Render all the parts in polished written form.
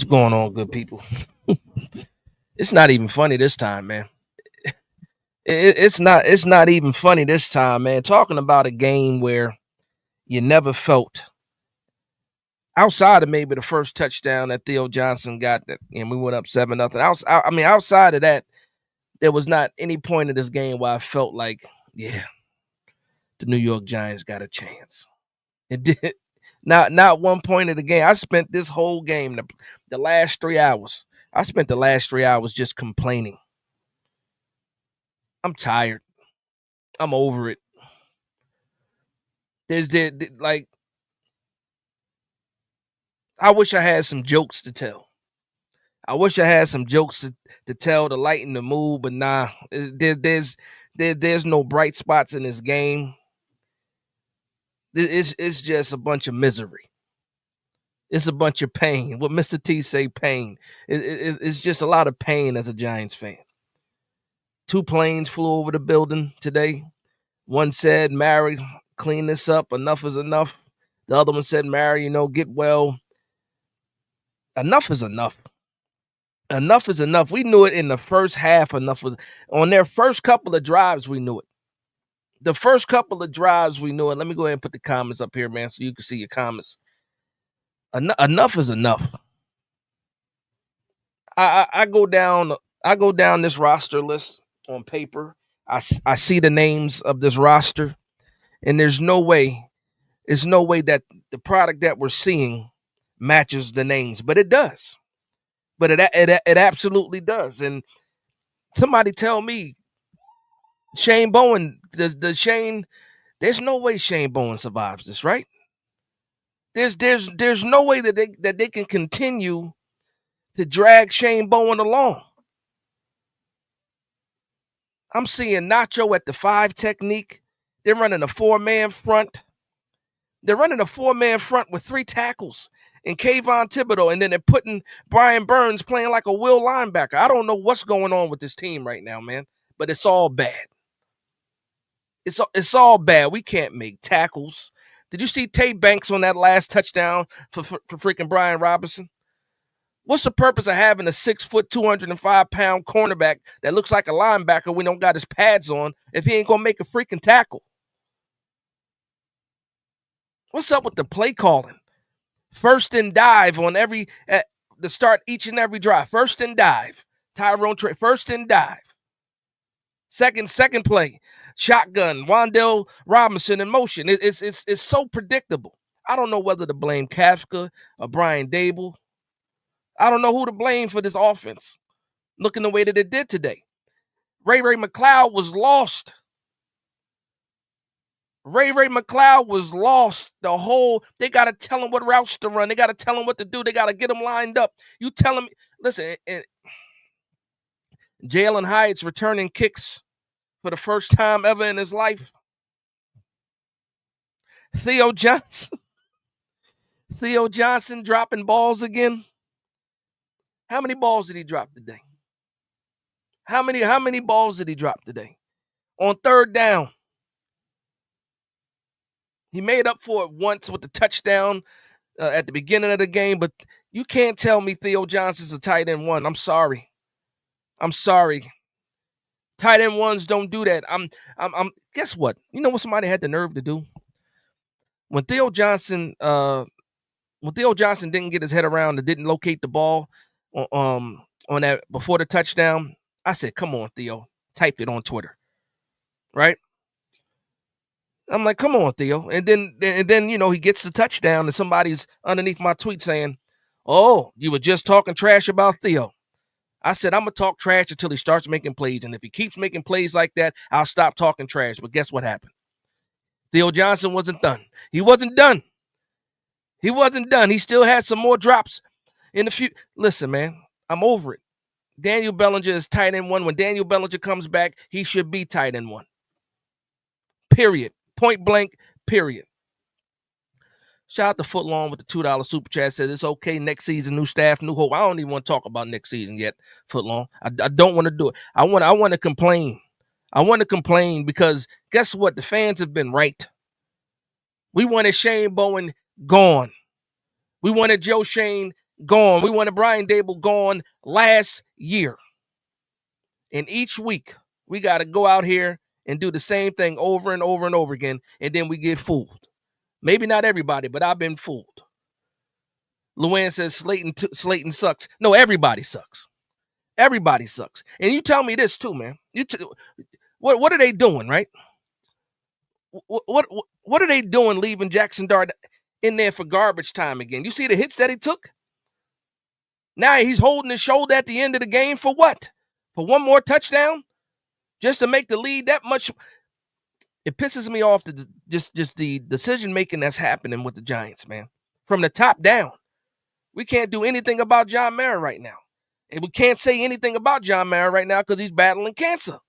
going on, good people? It's not even funny this time, man. It's not even funny this time, man. Talking about a game where you never felt outside of maybe the first touchdown that Theo Johnson got, that and we went up 7-0. Outside of that, there was not any point of this game where I felt like, yeah, the New York Giants got a chance. It did not one point of the game. I spent this whole game, the last 3 hours. I spent the last 3 hours just complaining. I'm tired. I'm over it. Like, I wish I had some jokes to tell. I wish I had some jokes to tell to lighten the mood, but nah, there's no bright spots in this game. It's just a bunch of misery. It's a bunch of pain. What Mr. T say, pain. It's just a lot of pain as a Giants fan. 2 planes flew over the building today. One said, Mary, clean this up. Enough is enough. The other one said, Mary, get well. Enough is enough. Enough is enough. We knew it in the first half. Enough was on their first couple of drives. We knew it. The first couple of drives, we knew it. Let me go ahead and put the comments up here, man, so you can see your comments. Enough is enough. I go down this roster list on paper. I see the names of this roster, and there's no way that the product that we're seeing matches the names, but it does. But it absolutely does. And somebody tell me, Shane Bowen, does Shane? There's no way Shane Bowen survives this, right? There's no way that they can continue to drag Shane Bowen along. I'm seeing Nacho at the 5 technique. They're running a 4-man front. They're running a 4-man front with 3 tackles and Kayvon Thibodeau, and then they're putting Brian Burns playing like a will linebacker. I don't know what's going on with this team right now, man, but it's all bad. It's all bad. We can't make tackles. Did you see Tay Banks on that last touchdown for freaking Brian Robinson? What's the purpose of having a 6', 205-pound cornerback that looks like a linebacker when he don't got his pads on if he ain't gonna make a freaking tackle? What's up with the play calling? First and dive on to start each and every drive. First and dive. Tyrone Trey. First and dive. Second play. Shotgun. Wan'Dale Robinson in motion. It's so predictable. I don't know whether to blame Kafka or Brian Dable. I don't know who to blame for this offense, looking the way that it did today. Ray McLeod was lost. Ray McLeod was lost. They got to tell him what routes to run. They got to tell him what to do. They got to get him lined up. You tell him, listen, Jalen Hyatt's returning kicks for the first time ever in his life. Theo Johnson dropping balls again. How many balls did he drop today? How many balls did he drop today? On third down, he made up for it once with the touchdown at the beginning of the game, but you can't tell me Theo Johnson's a tight end 1. I'm sorry. Tight end 1s don't do that. I'm guess what? You know what somebody had the nerve to do? When Theo Johnson didn't get his head around and didn't locate the ball on that before the touchdown, I said, come on, Theo. Typed it on Twitter. Right? I'm like, come on, Theo. And then he gets the touchdown and somebody's underneath my tweet saying, oh, you were just talking trash about Theo. I said, I'm going to talk trash until he starts making plays. And if he keeps making plays like that, I'll stop talking trash. But guess what happened? Theo Johnson wasn't done. He wasn't done. He still had some more drops in the future. Listen, man, I'm over it. Daniel Bellinger is tight end 1. When Daniel Bellinger comes back, he should be tight end 1. Period. Point blank, period. Shout out to Footlong with the $2 super chat. Says it's okay. Next season, new staff, new hope. I don't even want to talk about next season yet, Footlong. I don't want to do it. I want to complain. I want to complain because guess what? The fans have been right. We wanted Shane Bowen gone. We wanted Joe Shane gone. We wanted Brian Dable gone last year. And each week, we got to go out here and do the same thing over and over and over again, and then we get fooled. Maybe not everybody, but I've been fooled. Luann says Slayton sucks. No, everybody sucks. Everybody sucks. And you tell me this too, man. What are they doing, right? What are they doing leaving Jackson Dart in there for garbage time again? You see the hits that he took? Now he's holding his shoulder at the end of the game for what? For one more touchdown? Just to make the lead that much? It pisses me off just the decision-making that's happening with the Giants, man. From the top down. We can't do anything about John Mara right now. And we can't say anything about John Mara right now because he's battling cancer.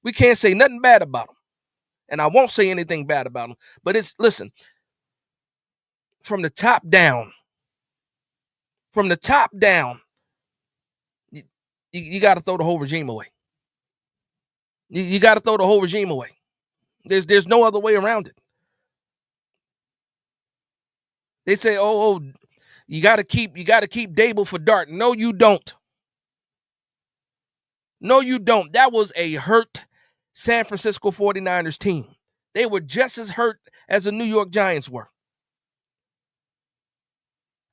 We can't say nothing bad about him. And I won't say anything bad about him. But listen, from the top down, you got to throw the whole regime away. You got to throw the whole regime away. There's no other way around it. They say, oh, you got to keep Dable for Dart. No, you don't. No, you don't. That was a hurt San Francisco 49ers team. They were just as hurt as the New York Giants were.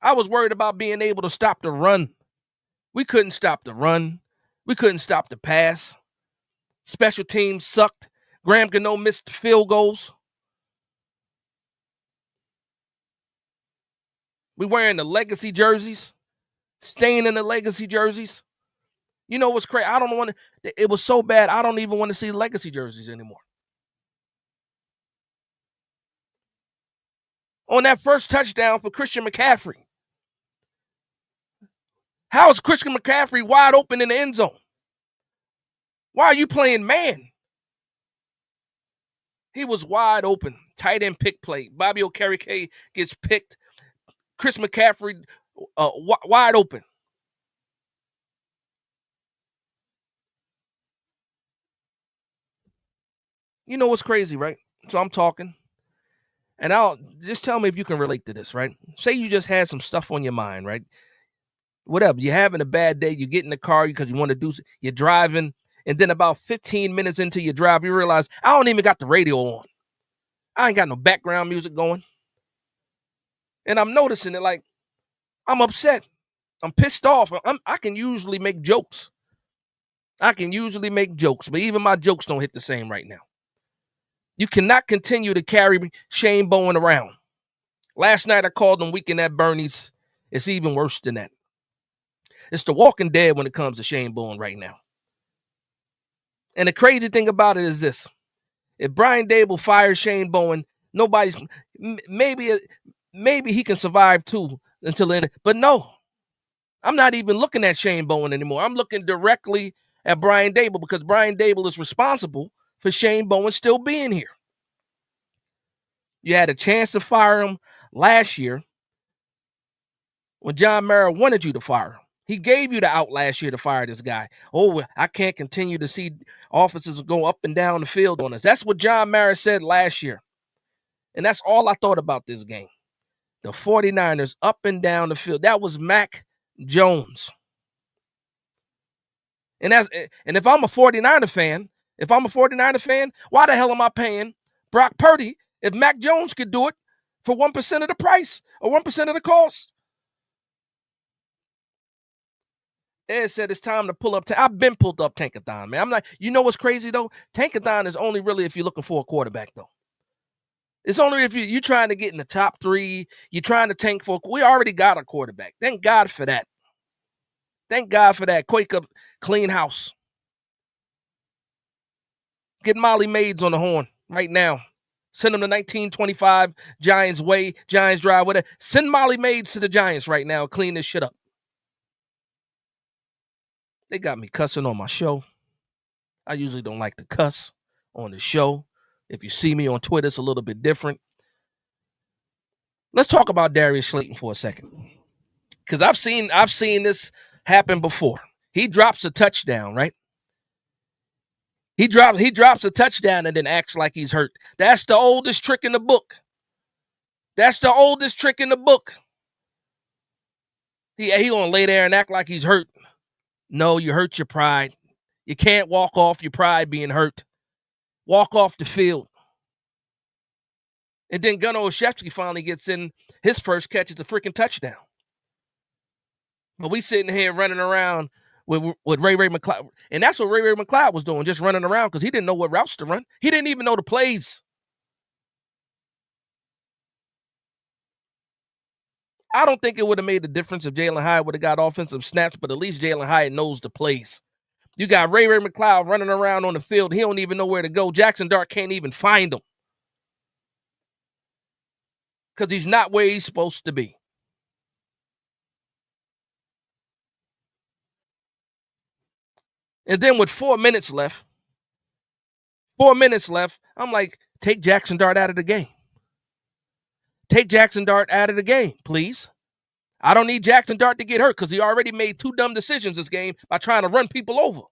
I was worried about being able to stop the run. We couldn't stop the run. We couldn't stop the pass. Special teams sucked. Graham Gano missed field goals. We wearing the legacy jerseys, staying in the legacy jerseys. You know what's crazy? I don't want to. It was so bad. I don't even want to see legacy jerseys anymore. On that first touchdown for Christian McCaffrey, how is Christian McCaffrey wide open in the end zone? Why are you playing man? He was wide open. Tight end pick play. Bobby Okereke gets picked. Chris McCaffrey wide open. You know what's crazy, right? So I'm talking. And I'll just tell me if you can relate to this, right? Say you just had some stuff on your mind, right? Whatever. You're having a bad day. You get in the car because you want to do. You're driving. And then about 15 minutes into your drive, you realize, I don't even got the radio on. I ain't got no background music going. And I'm noticing it like, I'm upset. I'm pissed off. I can usually make jokes. But even my jokes don't hit the same right now. You cannot continue to carry Shane Bowen around. Last night I called him Weekend at Bernie's. It's even worse than that. It's the Walking Dead when it comes to Shane Bowen right now. And the crazy thing about it is this. If Brian Dable fires Shane Bowen, maybe he can survive too until the end. But no, I'm not even looking at Shane Bowen anymore. I'm looking directly at Brian Dable because Brian Dable is responsible for Shane Bowen still being here. You had a chance to fire him last year when John Mara wanted you to fire him. He gave you the out last year to fire this guy. Oh, I can't continue to see officers go up and down the field on us. That's what John Mara said last year. And that's all I thought about this game. The 49ers up and down the field. That was Mac Jones. And if I'm a 49er fan, why the hell am I paying Brock Purdy if Mac Jones could do it for 1% of the price or 1% of the cost? Ed said it's time to pull up. I've been pulled up Tankathon, man. I'm not. You know what's crazy though? Tankathon is only really if you're looking for a quarterback though. It's only if you're trying to get in the top 3. You're trying to tank for. We already got a quarterback. Thank God for that. Quake up, clean house. Get Molly Maids on the horn right now. Send them to 1925 Giants Way, Giants Drive, whatever. Send Molly Maids to the Giants right now. Clean this shit up. They got me cussing on my show. I usually don't like to cuss on the show. If you see me on Twitter, it's a little bit different. Let's talk about Darius Slayton for a second. Because I've seen this happen before. He drops a touchdown, right? He drops a touchdown and then acts like he's hurt. That's the oldest trick in the book. He gonna lay there and act like he's hurt. No, you hurt your pride. You can't walk off your pride being hurt. Walk off the field. And then Gunnar Olszewski finally gets in. His first catch is a freaking touchdown. But we sitting here running around with Ray McLeod. And that's what Ray McLeod was doing, just running around because he didn't know what routes to run. He didn't even know the plays. I don't think it would have made a difference if Jalen Hyatt would have got offensive snaps, but at least Jalen Hyatt knows the plays. You got Ray McLeod running around on the field. He don't even know where to go. Jackson Dart can't even find him because he's not where he's supposed to be. And then with 4 minutes left, I'm like, take Jackson Dart out of the game. Take Jackson Dart out of the game, please. I don't need Jackson Dart to get hurt because he already made 2 dumb decisions this game by trying to run people over.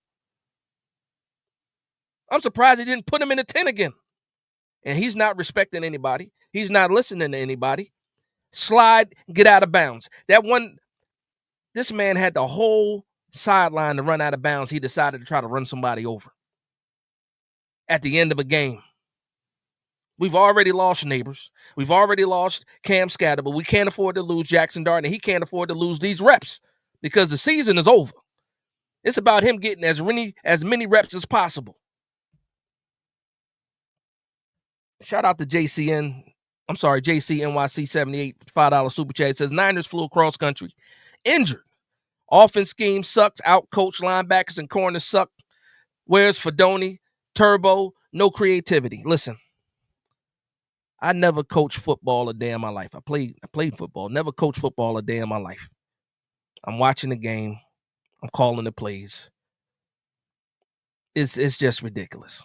I'm surprised he didn't put him in the 10 again. And he's not respecting anybody. He's not listening to anybody. Slide, get out of bounds. This man had the whole sideline to run out of bounds. He decided to try to run somebody over at the end of a game. We've already lost Nabers. We've already lost Cam Scatter, but we can't afford to lose Jackson Dart, and he can't afford to lose these reps because the season is over. It's about him getting as many reps as possible. Shout out to JCNYC78, $5 super chat. It says Niners flew across country. Injured. Offense scheme sucked. Out-coached linebackers and corners sucked. Where's Fedoni? Turbo. No creativity. Listen, I never coached football a day in my life. I played football. Never coached football a day in my life. I'm watching the game. I'm calling the plays. It's just ridiculous.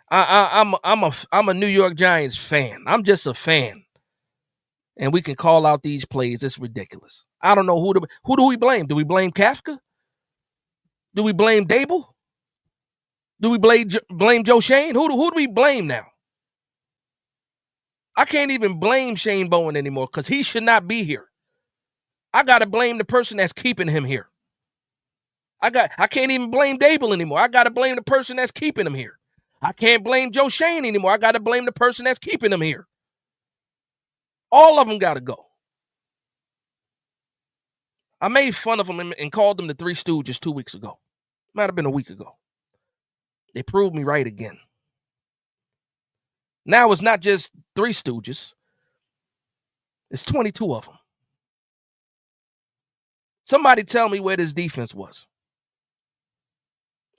I'm a New York Giants fan. I'm just a fan. And we can call out these plays. It's ridiculous. I don't know who do we blame? Do we blame Kafka? Do we blame Dable? Do we blame Joe Schoen? Who do we blame now? I can't even blame Shane Bowen anymore because he should not be here. I got to blame the person that's keeping him here. I can't even blame Dable anymore. I got to blame the person that's keeping him here. I can't blame Joe Schoen anymore. I got to blame the person that's keeping him here. All of them got to go. I made fun of them and called them the Three Stooges 2 weeks ago. Might have been a week ago. They proved me right again. Now it's not just Three Stooges. It's 22 of them. Somebody tell me where this defense was.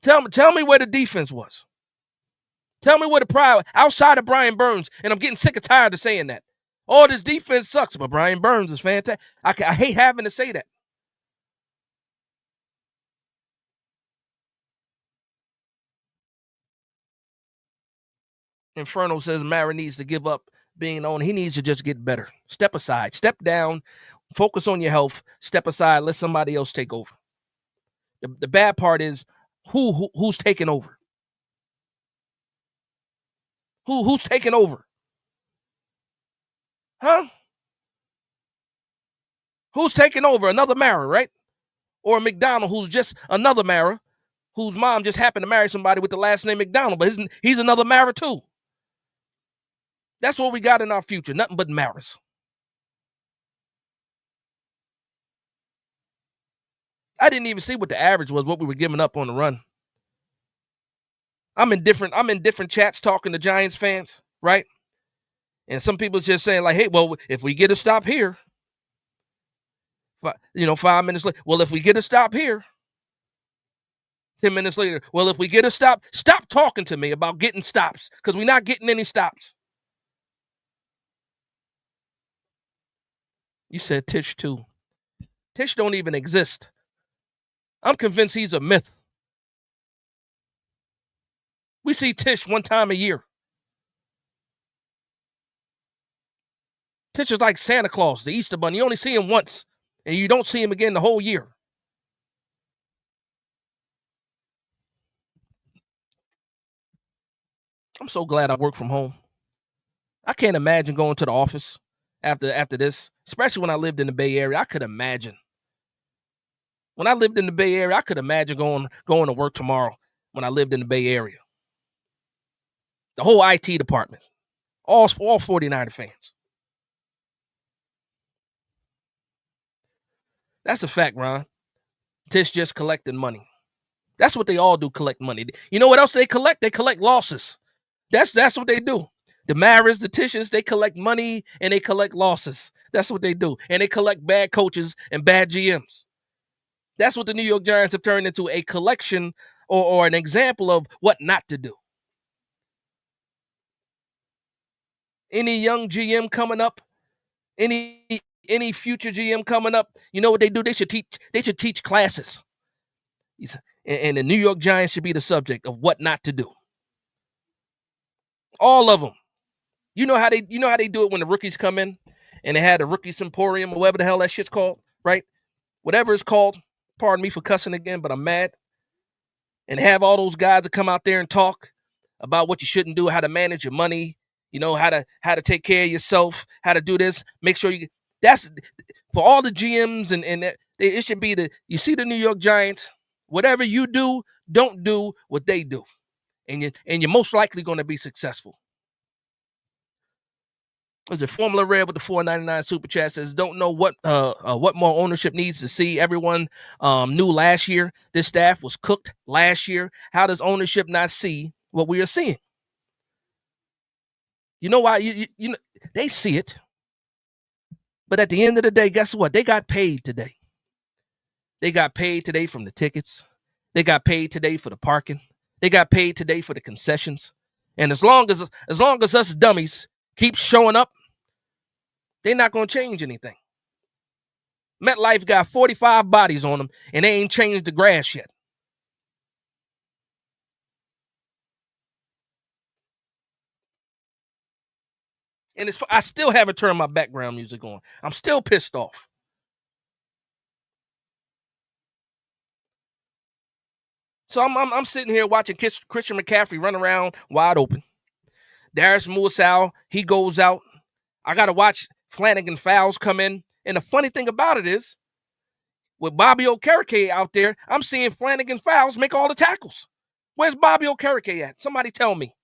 Tell me where the defense was. Tell me where the pride outside of Brian Burns, and I'm getting sick and tired of saying that. Oh, this defense sucks, but Brian Burns is fantastic. I hate having to say that. Inferno says Mara needs to give up being on. He needs to just get better. Step aside. Step down. Focus on your health. Step aside. Let somebody else take over. The bad part is who's taking over? Who's taking over? Huh? Who's taking over? Another Mara, right? Or McDonald, who's just another Mara, whose mom just happened to marry somebody with the last name McDonald, but he's another Mara too. That's what we got in our future. Nothing but Maras. I didn't even see what the average was, what we were giving up on the run. I'm in different chats talking to Giants fans, right? And some people just saying like, hey, well, if we get a stop here, 5 minutes later, well, if we get a stop here, 10 minutes later, well, if we get a stop talking to me about getting stops because we're not getting any stops. You said Tish too. Tish don't even exist. I'm convinced he's a myth. We see Tish one time a year. Tish is like Santa Claus, the Easter Bunny. You only see him once, and you don't see him again the whole year. I'm so glad I work from home. I can't imagine going to the office after this, especially when I lived in the Bay Area. I could imagine. When I lived in the Bay Area, I could imagine going to work tomorrow when I lived in the Bay Area. The whole IT department, all 49er fans. That's a fact, Ron. Tish just collecting money. That's what they all do, collect money. You know what else they collect? They collect losses. That's what they do. The Maras, the Tishes, they collect money and they collect losses. That's what they do. And they collect bad coaches and bad GMs. That's what the New York Giants have turned into, a collection or an example of what not to do. Any young GM coming up, any future GM coming up, you know what they do? They should teach classes. And the New York Giants should be the subject of what not to do. All of them. You know how they do it when the rookies come in and they had a rookie symposium or whatever the hell that shit's called, right? Whatever it's called. Pardon me for cussing again, but I'm mad. And have all those guys that come out there and talk about what you shouldn't do, how to manage your money, you know, how to take care of yourself, how to do this. Make sure that's for all the GMs and it should be you see the New York Giants, whatever you do, don't do what they do. And you're most likely going to be successful. There's a Formula Red with the $4.99 super chat says, don't know what more ownership needs to see. Everyone knew last year this staff was cooked last year. How does ownership not see what we are seeing? You know why? You know, they see it. But at the end of the day, guess what? They got paid today. They got paid today from the tickets. They got paid today for the parking. They got paid today for the concessions. And as long as us dummies keep showing up, they're not going to change anything. MetLife got 45 bodies on them, and they ain't changed the grass yet. And I still haven't turned my background music on. I'm still pissed off. So I'm sitting here watching Christian McCaffrey run around wide open. Darius Muasau, he goes out. I got to watch Flanagan Fowles come in. And the funny thing about it is, with Bobby Okereke out there, I'm seeing Flanagan Fowles make all the tackles. Where's Bobby Okereke at? Somebody tell me.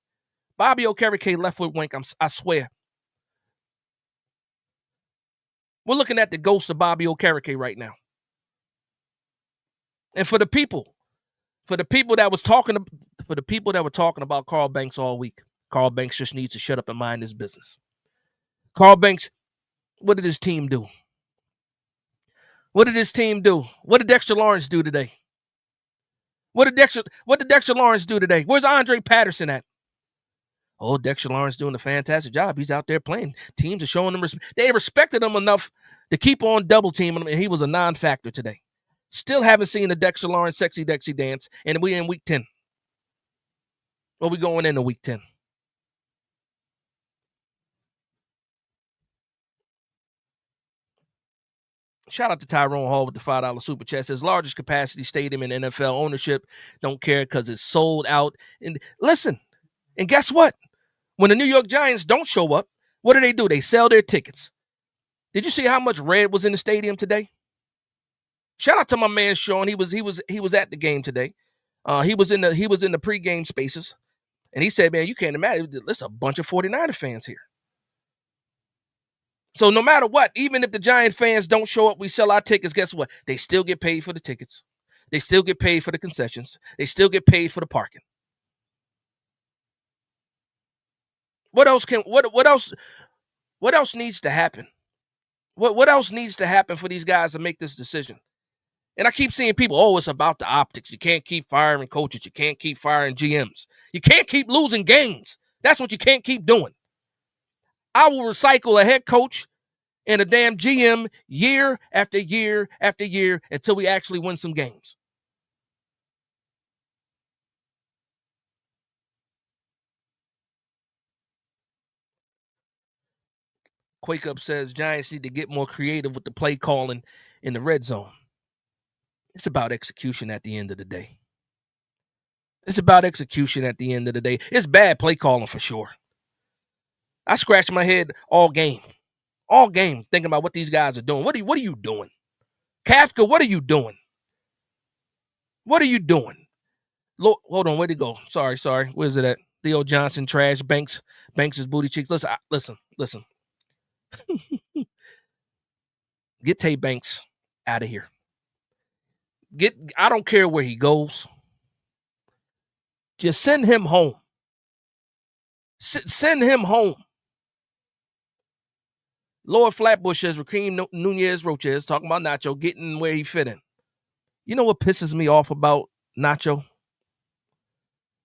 Bobby Okereke left foot wink, I swear. We're looking at the ghost of Bobby Okereke right now. And for the people that were talking about Carl Banks all week, Carl Banks just needs to shut up and mind his business. Carl Banks, what did his team do? What did his team do? What did Dexter Lawrence do today? What did Dexter Lawrence do today? Where's Andre Patterson at? Oh, Dexter Lawrence doing a fantastic job. He's out there playing. Teams are showing him respect. They respected him enough to keep on double teaming him, and he was a non-factor today. Still haven't seen the Dexter Lawrence sexy Dexy dance, and we in week 10. Well, we going into week 10. Shout out to Tyrone Hall with the $5 super chat. Says largest capacity stadium in NFL ownership. Don't care because it's sold out. And listen, and guess what? When the New York Giants don't show up, what do? They sell their tickets. Did you see how much red was in the stadium today? Shout out to my man Schoen. He was at the game today. He was in the pregame spaces, and he said, "Man, you can't imagine. There's a bunch of 49er fans here." So no matter what, even if the Giant fans don't show up, we sell our tickets. Guess what? They still get paid for the tickets. They still get paid for the concessions. They still get paid for the parking. What else needs to happen? What else needs to happen for these guys to make this decision? And I keep seeing people, oh, it's about the optics. You can't keep firing coaches. You can't keep firing GMs. You can't keep losing games. That's what you can't keep doing. I will recycle a head coach and a damn GM year after year after year until we actually win some games. Quake Up says Giants need to get more creative with the play calling in the red zone. It's about execution at the end of the day. It's bad play calling for sure. I scratched my head all game. All game thinking about what these guys are doing. What are you doing? Kafka, what are you doing? What are you doing? Hold on, where'd it go? Sorry. Where's it at? Theo Johnson, trash, Banks' booty cheeks. Listen. Get Tay Banks out of here. I don't care where he goes. Just send him home. Send him home. Lord Flatbush says Raheem Nunez Roches talking about Nacho getting where he fit in. You know what pisses me off about Nacho?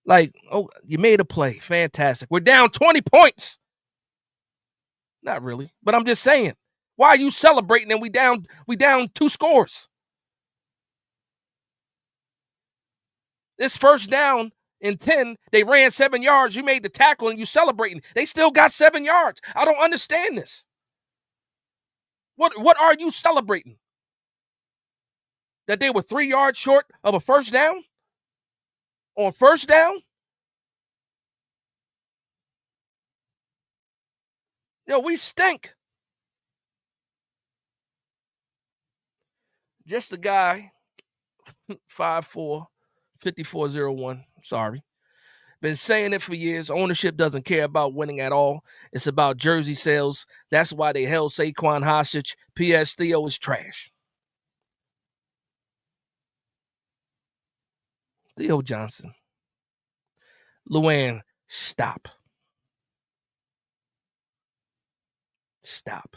Like, oh, you made a play. Fantastic. We're down 20 points. Not really, but I'm just saying. Why are you celebrating and we down 2 scores? This first down in 10, they ran 7 yards. You made the tackle and you celebrating. They still got 7 yards. I don't understand this. What are you celebrating? That they were 3 yards short of a first down? On first down? Yo, we stink. Just a guy, 5'4", 5401. Sorry. Been saying it for years. Ownership doesn't care about winning at all. It's about jersey sales. That's why they held Saquon hostage. P.S. Theo is trash. Theo Johnson. Luann, stop. Stop.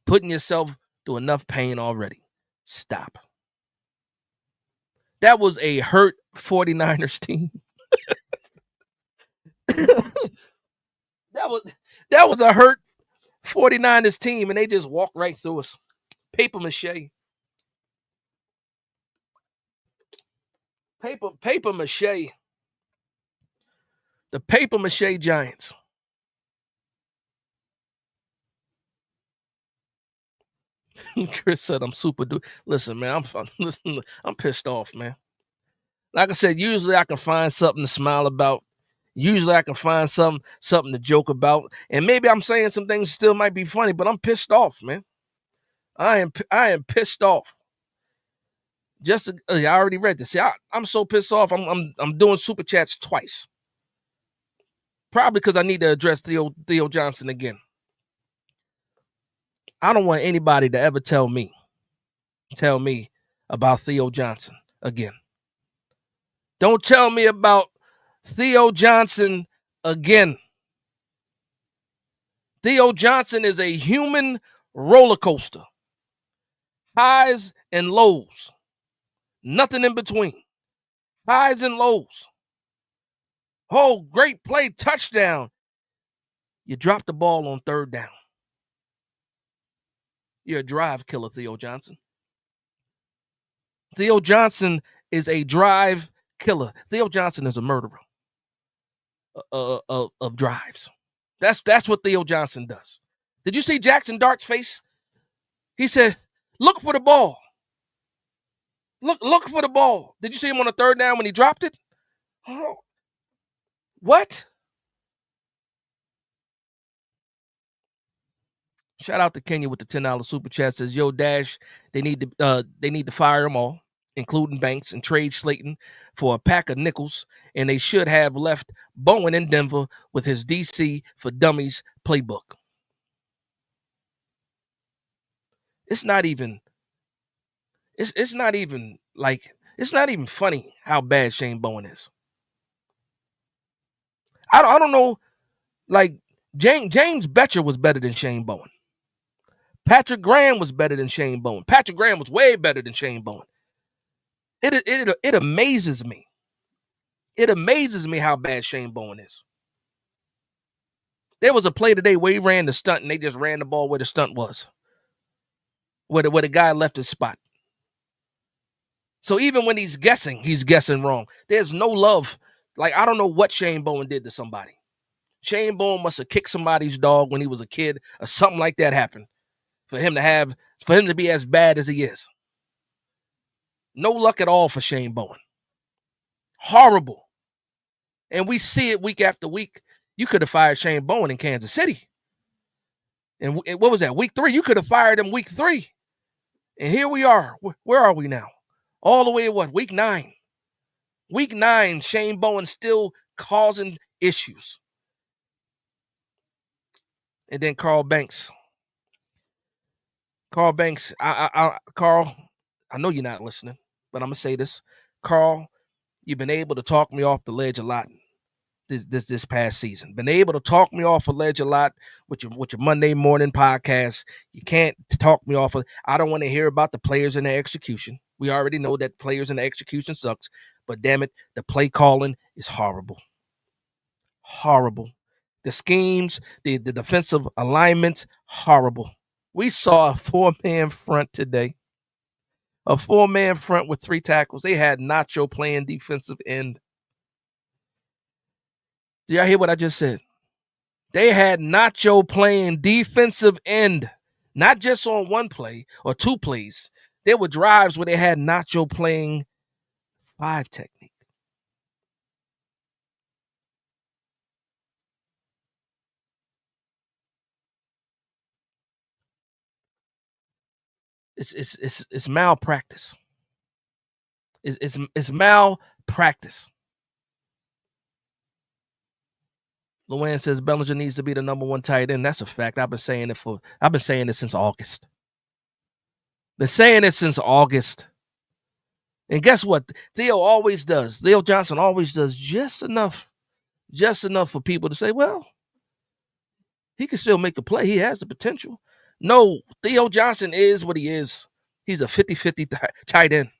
Putting yourself through enough pain already. Stop. That was a hurt 49ers team. that was a hurt 49ers team, and they just walked right through us. Paper mache. Paper mache. The paper mache Giants. Chris said I'm super duper. Listen, man, I'm pissed off, man. Like I said, usually I can find something to smile about. Usually I can find something to joke about. And maybe I'm saying some things still might be funny, but I'm pissed off, man. I am pissed off. I already read this. See, I'm so pissed off. I'm doing super chats twice. Probably because I need to address Theo Johnson again. I don't want anybody to ever tell me about Theo Johnson again. Don't tell me about Theo Johnson again. Theo Johnson is a human roller coaster. Highs and lows. Nothing in between. Highs and lows. Oh, great play, touchdown. You dropped the ball on third down. You're a drive killer, Theo Johnson. Theo Johnson is a drive killer. Theo Johnson is a murderer of drives. That's what Theo Johnson does. Did you see Jackson Dart's face? He said, look for the ball. Look for the ball. Did you see him on the third down when he dropped it? Oh. What? Shout out to Kenya with the $10 super chat. Says, yo, Dash, they need to fire them all, including Banks, and trade Slayton for a pack of nickels. And they should have left Bowen in Denver with his DC for Dummies playbook. It's not even funny how bad Shane Bowen is. I don't know. Like James Betcher was better than Shane Bowen. Patrick Graham was better than Shane Bowen. Patrick Graham was way better than Shane Bowen. It amazes me. It amazes me how bad Shane Bowen is. There was a play today where he ran the stunt and they just ran the ball where the stunt was. Where the guy left his spot. So even when he's guessing wrong. There's no love. Like, I don't know what Shane Bowen did to somebody. Shane Bowen must have kicked somebody's dog when he was a kid or something like that happened for him to be as bad as he is. No luck at all for Shane Bowen. Horrible. And we see it week after week. You could have fired Shane Bowen in Kansas City. And what was that, week 3? You could have fired him week 3. And here we are. Where are we now? All the way at what? Week 9. Week 9, Shane Bowen still causing issues. And then Carl Banks. Carl, I know you're not listening, but I'm going to say this. Carl, you've been able to talk me off the ledge a lot this past season. Been able to talk me off a ledge a lot with your Monday morning podcast. You can't talk me off. I don't want to hear about the players and the execution. We already know that players and the execution sucks, but damn it, the play calling is horrible. Horrible. The schemes, the defensive alignments, horrible. We saw a 4-man front today. A 4-man front with 3 tackles. They had Nacho playing defensive end. Do y'all hear what I just said? They had Nacho playing defensive end, not just on 1 play or 2 plays. There were drives where they had Nacho playing 5 technique. It's malpractice. It's malpractice. Luann says Bellinger needs to be the number 1 tight end. That's a fact. I've been saying it since August. Been saying it since August. And guess what? Theo Johnson always does just enough for people to say, well, he can still make a play. He has the potential. No, Theo Johnson is what he is. He's a 50-50 tight end.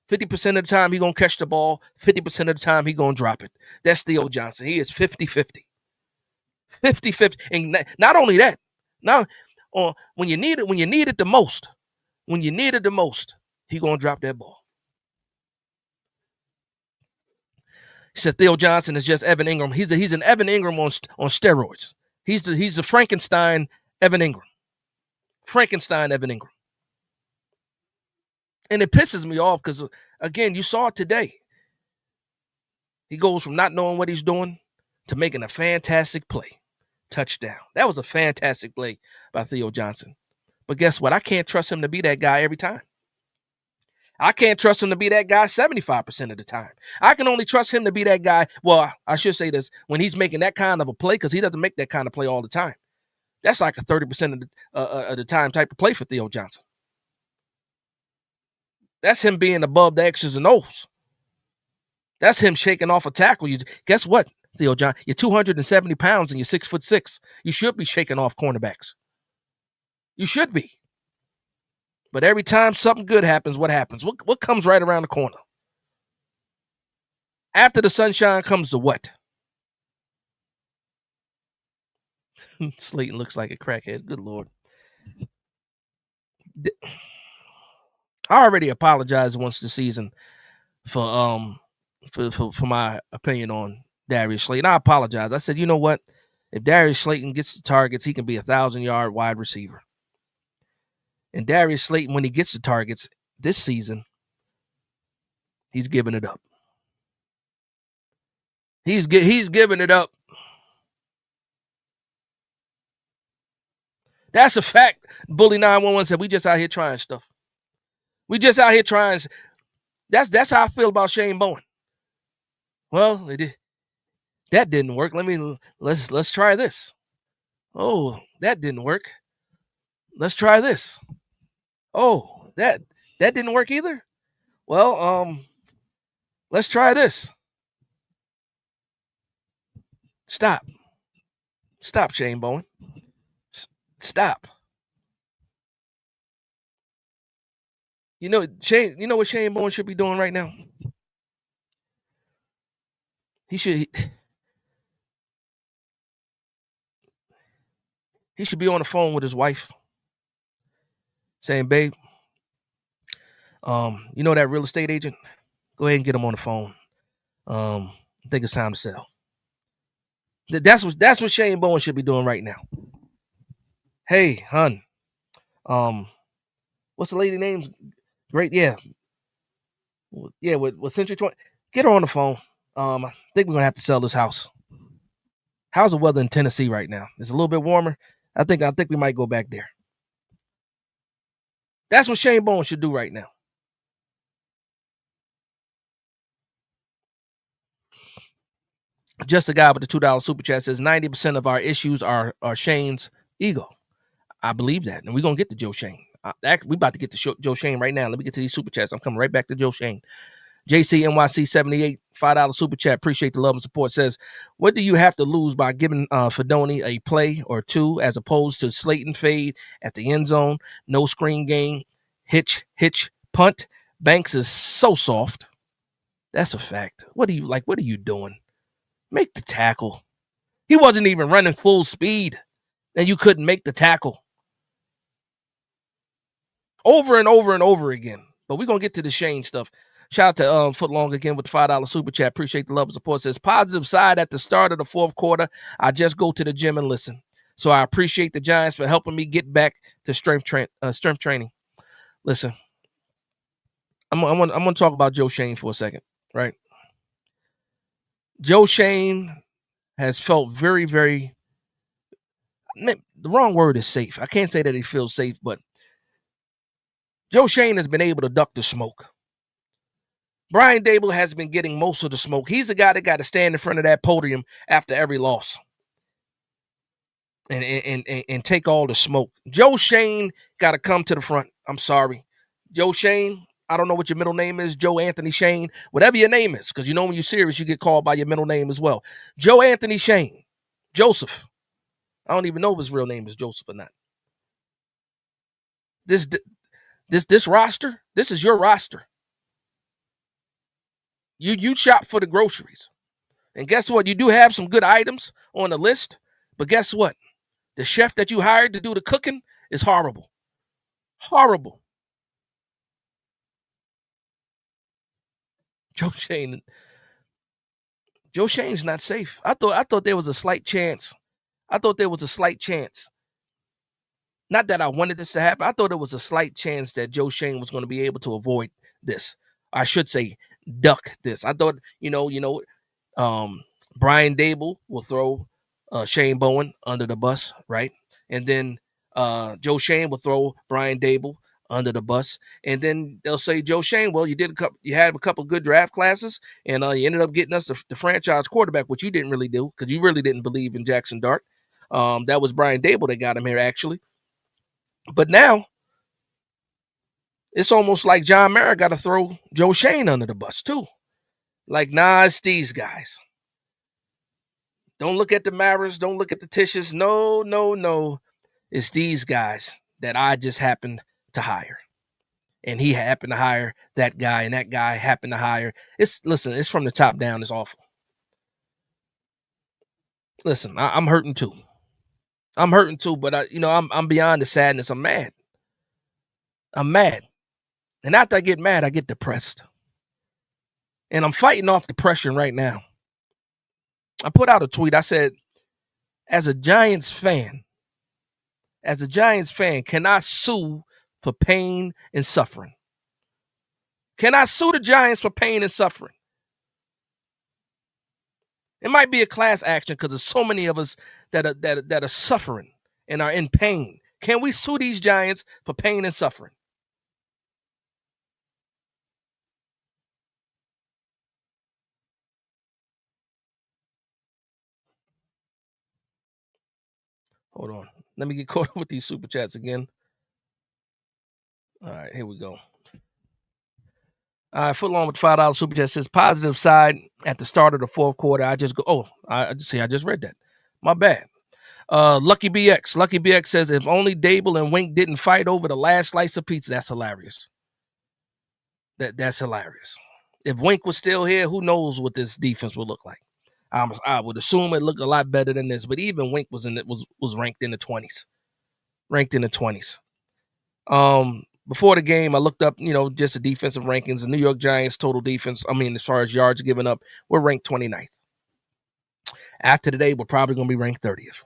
50% of the time he going to catch the ball. 50% of the time he going to drop it. That's Theo Johnson. He is 50-50. 50-50. And not only that, now when you need it the most, he going to drop that ball. He said Theo Johnson is just Evan Ingram. He's an Evan Ingram on steroids. He's the Frankenstein Evan Ingram. Frankenstein Evan Ingram. And it pisses me off because, again, you saw it today. He goes from not knowing what he's doing to making a fantastic play. Touchdown. That was a fantastic play by Theo Johnson. But guess what? I can't trust him to be that guy every time. I can't trust him to be that guy 75% of the time. I can only trust him to be that guy. Well, I should say this, when he's making that kind of a play, because he doesn't make that kind of play all the time. That's like a 30% of the time type of play for Theo Johnson. That's him being above the X's and O's. That's him shaking off a tackle. Guess what, Theo Johnson? You're 270 pounds and you're 6'6". You should be shaking off cornerbacks. You should be. But every time something good happens, what happens? What comes right around the corner? After the sunshine comes the what? Slayton looks like a crackhead. Good Lord. I already apologized once this season for my opinion on Darius Slayton. I apologize. I said, you know what? If Darius Slayton gets the targets, he can be a 1,000-yard wide receiver. And Darius Slayton, when he gets the targets this season, he's giving it up. He's giving it up. That's a fact. Bully 911 said, we just out here trying stuff. We just out here trying. That's how I feel about Shane Bowen. Well, that didn't work. Let's try this. Oh, that didn't work. Let's try this. Oh, that didn't work either. Well, let's try this. Stop, Shane Bowen. Stop. You know what Shane Bowen should be doing right now? He should be on the phone with his wife saying, babe, you know that real estate agent? Go ahead and get him on the phone. I think it's time to sell. That's what Shane Bowen should be doing right now. Hey, hun. What's the lady name's? Great, yeah. Yeah, with Century 20. Get her on the phone. I think we're gonna have to sell this house. How's the weather in Tennessee right now? It's a little bit warmer. I think we might go back there. That's what Shane Bowen should do right now. Just a guy with the $2 super chat says 90% of our issues are Shane's ego. I believe that, and we're gonna get to Joe Shane. We about to get to Joe Shane right now. Let me get to these super chats. I'm coming right back to Joe Shane. JCNYC78, $5 super chat. Appreciate the love and support. Says, what do you have to lose by giving Fedoni a play or two as opposed to Slayton fade at the end zone? No screen game, hitch, punt. Banks is so soft. That's a fact. What are you doing? Make the tackle. He wasn't even running full speed, and you couldn't make the tackle. Over and over and over again. But we're going to get to the Shane stuff. Shout out to Footlong again with the $5 super chat. Appreciate the love and support. Says, positive side at the start of the fourth quarter, I just go to the gym and listen. So I appreciate the Giants for helping me get back to strength training. Listen, I'm going to talk about Joe Shane for a second, right? Joe Shane has felt very, very, the wrong word is safe. I can't say that he feels safe, but Joe Shane has been able to duck the smoke. Brian Daboll has been getting most of the smoke. He's the guy that got to stand in front of that podium after every loss and take all the smoke. Joe Shane got to come to the front. I'm sorry. Joe Shane, I don't know what your middle name is, Joe Anthony Shane, whatever your name is, because you know when you're serious, you get called by your middle name as well. Joe Anthony Shane, Joseph. I don't even know if his real name is Joseph or not. This roster, this is your roster. You shop for the groceries. And guess what? You do have some good items on the list, but guess what? The chef that you hired to do the cooking is horrible. Horrible. Joe Shane's not safe. I thought there was a slight chance. Not that I wanted this to happen. I thought it was a slight chance that Joe Shane was going to be able to avoid this. I should say duck this. I thought, Brian Daboll will throw Shane Bowen under the bus, right? And then Joe Shane will throw Brian Daboll under the bus, and then they'll say, Joe Shane, well, you had a couple good draft classes, and you ended up getting us the franchise quarterback, which you didn't really do because you really didn't believe in Jackson Dart. That was Brian Daboll that got him here, actually. But now it's almost like John Mara got to throw Joe Shane under the bus too. Like, nah, it's these guys. Don't look at the Maras. Don't look at the Tishes. No. It's these guys that I just happened to hire. And he happened to hire that guy, and that guy happened to hire. It's from the top down. It's awful. Listen, I'm hurting too. But I'm beyond the sadness. I'm mad. And after I get mad, I get depressed. And I'm fighting off depression right now. I put out a tweet. I said, as a Giants fan, can I sue for pain and suffering? Can I sue the Giants for pain and suffering? It might be a class action because there's so many of us that are suffering and are in pain. Can we sue these Giants for pain and suffering? Hold on. Let me get caught up with these super chats again. All right, here we go. All right, Footlong with $5 super chat says positive side at the start of the fourth quarter. I just read that. My bad. Lucky BX says if only Daboll and Wink didn't fight over the last slice of pizza. That's hilarious. That's hilarious. If Wink was still here, who knows what this defense would look like? I would assume it looked a lot better than this, but even Wink was ranked in the 20s. Before the game, I looked up, just the defensive rankings. The New York Giants total defense, as far as yards given up, we're ranked 29th. After today, we're probably going to be ranked 30th.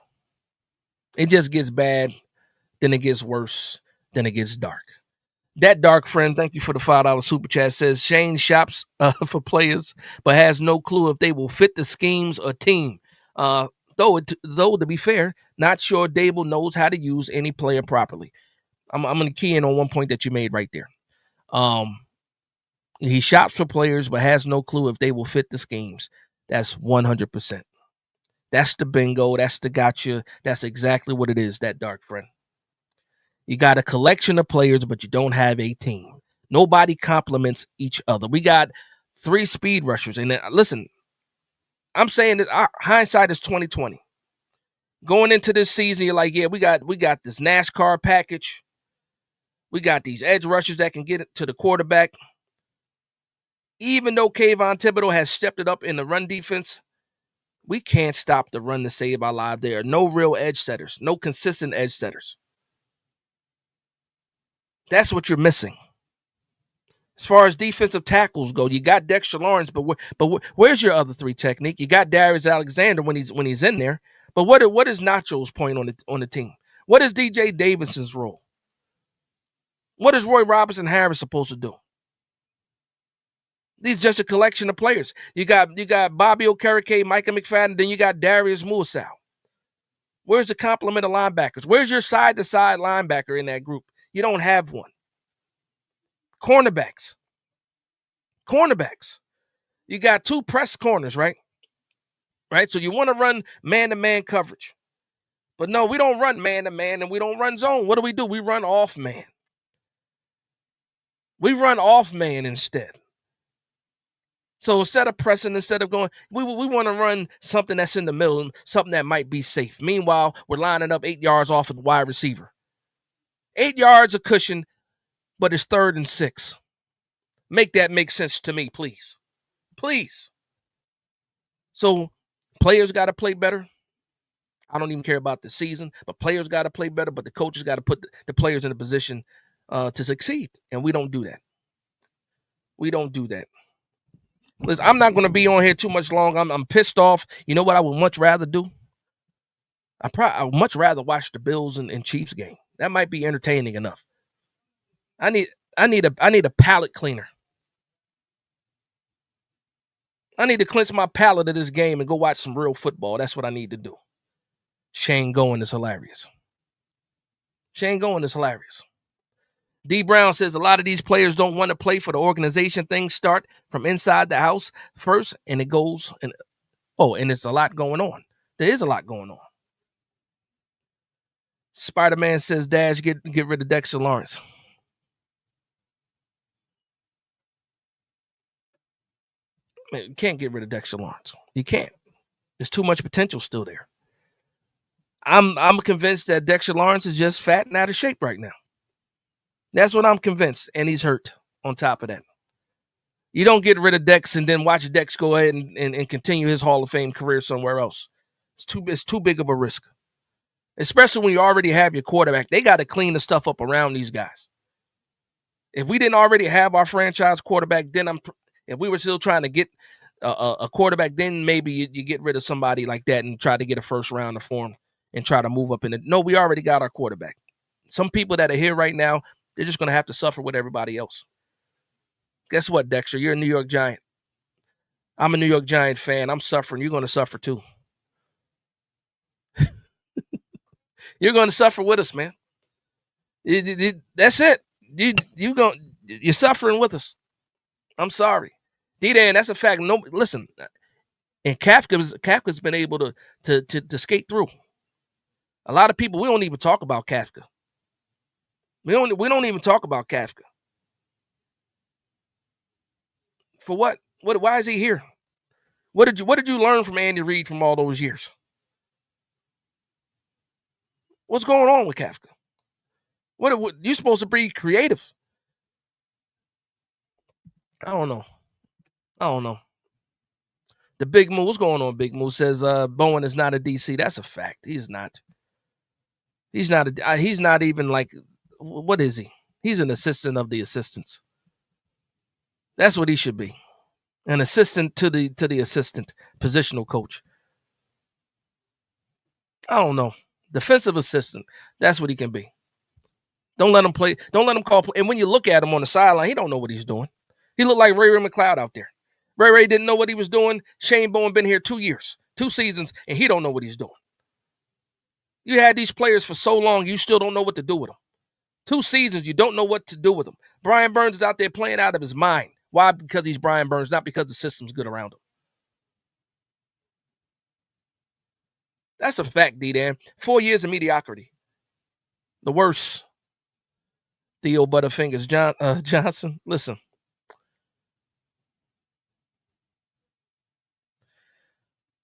It just gets bad, then it gets worse, then it gets dark. That dark friend, thank you for the $5 super chat, says Shane shops for players, but has no clue if they will fit the schemes or team. $30 though, to be fair, not sure Dable knows how to use any player properly. I'm going to key in on one point that you made right there. He shops for players but has no clue if they will fit the schemes. That's 100%. That's the bingo. That's the gotcha. That's exactly what it is, that dark friend. You got a collection of players, but you don't have a team. Nobody complements each other. We got 3 speed rushers. And listen, I'm saying that our hindsight is 2020. Going into this season, you're like, yeah, we got this NASCAR package. We got these edge rushers that can get it to the quarterback. Even though Kayvon Thibodeau has stepped it up in the run defense, we can't stop the run to save our life. There are no real edge setters, no consistent edge setters. That's what you're missing. As far as defensive tackles go, you got Dexter Lawrence, but where's your other 3 technique? You got Darius Alexander when he's in there, but what is Nacho's point on the team? What is DJ Davidson's role? What is Roy Robinson Harris supposed to do? These just a collection of players. You got Bobby Okereke, Micah McFadden, then you got Darius Muasau. Where's the complement of linebackers? Where's your side-to-side linebacker in that group? You don't have one. Cornerbacks. You got 2 press corners, right? Right? So you want to run man-to-man coverage. But no, we don't run man-to-man and we don't run zone. What do? We run off-man. We run off-man instead. So instead of pressing, instead of going, we want to run something that's in the middle, something that might be safe. Meanwhile, we're lining up 8 yards off of the wide receiver. 8 yards of cushion, but it's 3rd and 6. Make that make sense to me, please. Please. So players got to play better. I don't even care about the season, but players got to play better, but the coaches got to put the players in a position to succeed, and we don't do that. We don't do that. Listen, I'm not going to be on here too much long. I'm pissed off. You know what I would much rather do? I would much rather watch the Bills and Chiefs game. That might be entertaining enough. I need a palate cleaner. I need to cleanse my palate of this game and go watch some real football. That's what I need to do. Shane Goen is hilarious. D. Brown says a lot of these players don't want to play for the organization. Things start from inside the house first, and it goes and it's a lot going on. There is a lot going on. Spider-Man says, Dash, get rid of Dexter Lawrence. Man, you can't get rid of Dexter Lawrence. You can't. There's too much potential still there. I'm convinced that Dexter Lawrence is just fat and out of shape right now. That's what I'm convinced, and he's hurt on top of that. You don't get rid of Dex and then watch Dex go ahead and continue his Hall of Fame career somewhere else. It's too big of a risk, especially when you already have your quarterback. They got to clean the stuff up around these guys. If we didn't already have our franchise quarterback, then if we were still trying to get a quarterback, then maybe you get rid of somebody like that and try to get a first rounder for him and try to move up in it. No, we already got our quarterback. Some people that are here right now, they're just going to have to suffer with everybody else. Guess what, Dexter? You're a New York Giant. I'm a New York Giant fan. I'm suffering. You're going to suffer too. You're going to suffer with us, man. That's it. You're suffering with us. I'm sorry. D-Dan, that's a fact. No, listen, and Kafka's been able to skate through. A lot of people, we don't even talk about Kafka. We don't even talk about Kafka. For what? Why is he here? What did you learn from Andy Reid from all those years? What's going on with Kafka? What you're supposed to be creative? I don't know. The Big Moo, what's going on? Big Moo says Bowen is not a DC. That's a fact. He's not. He's not even like, what is he? He's an assistant of the assistants. That's what he should be. An assistant to the assistant, positional coach. I don't know. Defensive assistant. That's what he can be. Don't let him play. Don't let him call play. And when you look at him on the sideline, he don't know what he's doing. He looked like Ray McLeod out there. Ray didn't know what he was doing. Shane Bowen been here 2 years. 2 seasons, and he don't know what he's doing. You had these players for so long, you still don't know what to do with them. 2 seasons, you don't know what to do with them. Brian Burns is out there playing out of his mind. Why? Because he's Brian Burns, not because the system's good around him. That's a fact, D-Dan. 4 years of mediocrity. The worst. Theo Butterfingers Johnson. Listen.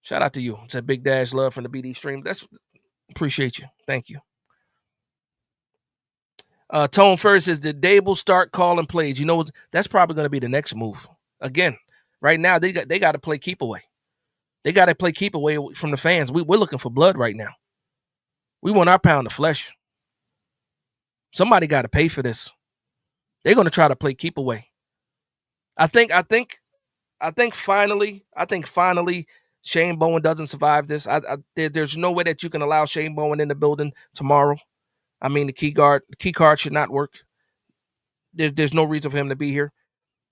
Shout out to you. It's a Big Dash Love from the BD stream. Appreciate you. Thank you. Tone first says, did Dable start calling plays? You know, that's probably going to be the next move. Again, right now, they got to play keep away. They got to play keep away from the fans. We're looking for blood right now. We want our pound of flesh. Somebody got to pay for this. They're going to try to play keep away. I think finally, Shane Bowen doesn't survive this. There's no way that you can allow Shane Bowen in the building tomorrow. I mean, the key card should not work. There's no reason for him to be here.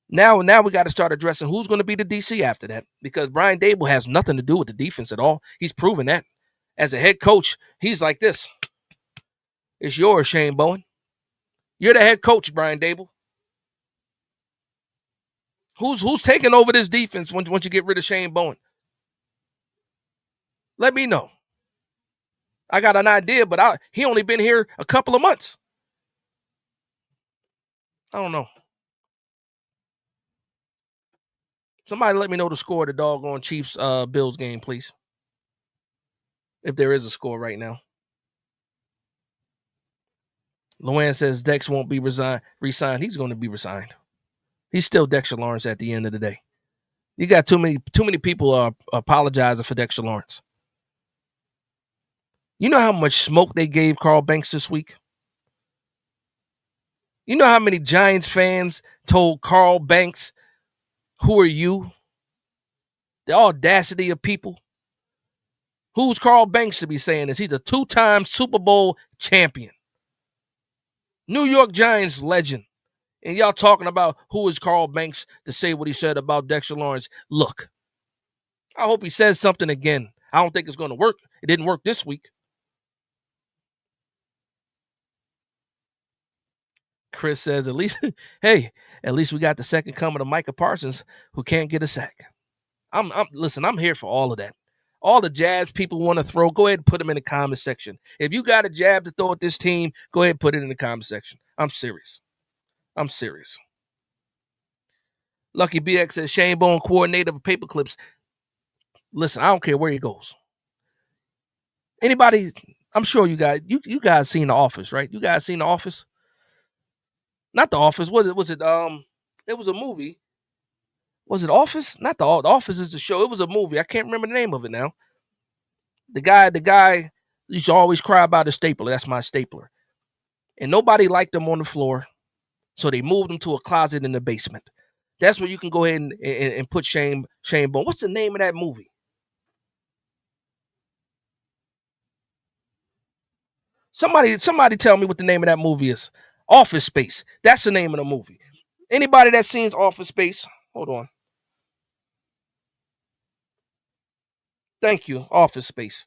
Now we got to start addressing who's going to be the DC after that, because Brian Dable has nothing to do with the defense at all. He's proven that. As a head coach, he's like this. It's yours, Shane Bowen. You're the head coach, Brian Dable. Who's taking over this defense once you get rid of Shane Bowen? Let me know. I got an idea, but he only been here a couple of months. I don't know. Somebody let me know the score of the doggone Chiefs Bills game, please. If there is a score right now. Luann says Dex won't be re-signed. He's going to be resigned. He's still Dexter Lawrence at the end of the day. You got too many people apologizing for Dexter Lawrence. You know how much smoke they gave Carl Banks this week? You know how many Giants fans told Carl Banks, who are you? The audacity of people. Who's Carl Banks to be saying this? He's a 2-time Super Bowl champion. New York Giants legend. And y'all talking about who is Carl Banks to say what he said about Dexter Lawrence. Look, I hope he says something again. I don't think it's going to work. It didn't work this week. Chris says, at least we got the second coming of Micah Parsons, who can't get a sack. Listen, I'm here for all of that. All the jabs people want to throw, go ahead and put them in the comment section. If you got a jab to throw at this team, go ahead and put it in the comment section. I'm serious. Lucky BX says Shane Bowen, coordinator of paper clips. Listen, I don't care where he goes. Anybody, I'm sure you guys seen The Office, right? You guys seen The Office? Not The Office. Was it it was a movie. Was it Office? Not The Office is the show. It was a movie. I can't remember the name of it now. The guy used to always cry about his stapler. That's my stapler. And nobody liked him on the floor. So they moved him to a closet in the basement. That's where you can go ahead and put Shane Bowen. What's the name of that movie? Somebody tell me what the name of that movie is. Office Space. That's the name of the movie. Anybody that seen Office Space? Hold on. Thank you. Office Space.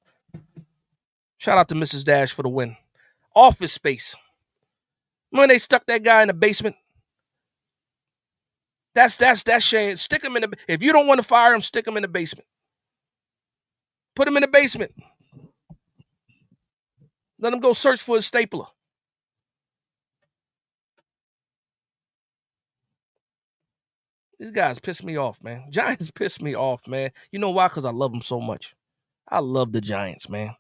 Shout out to Mrs. Dash for the win. Office Space. When they stuck that guy in the basement. That's Shane. Stick him in the. If you don't want to fire him, stick him in the basement. Put him in the basement. Let him go search for his stapler. These guys piss me off, man. Giants piss me off, man. You know why? Because I love them so much. I love the Giants, man.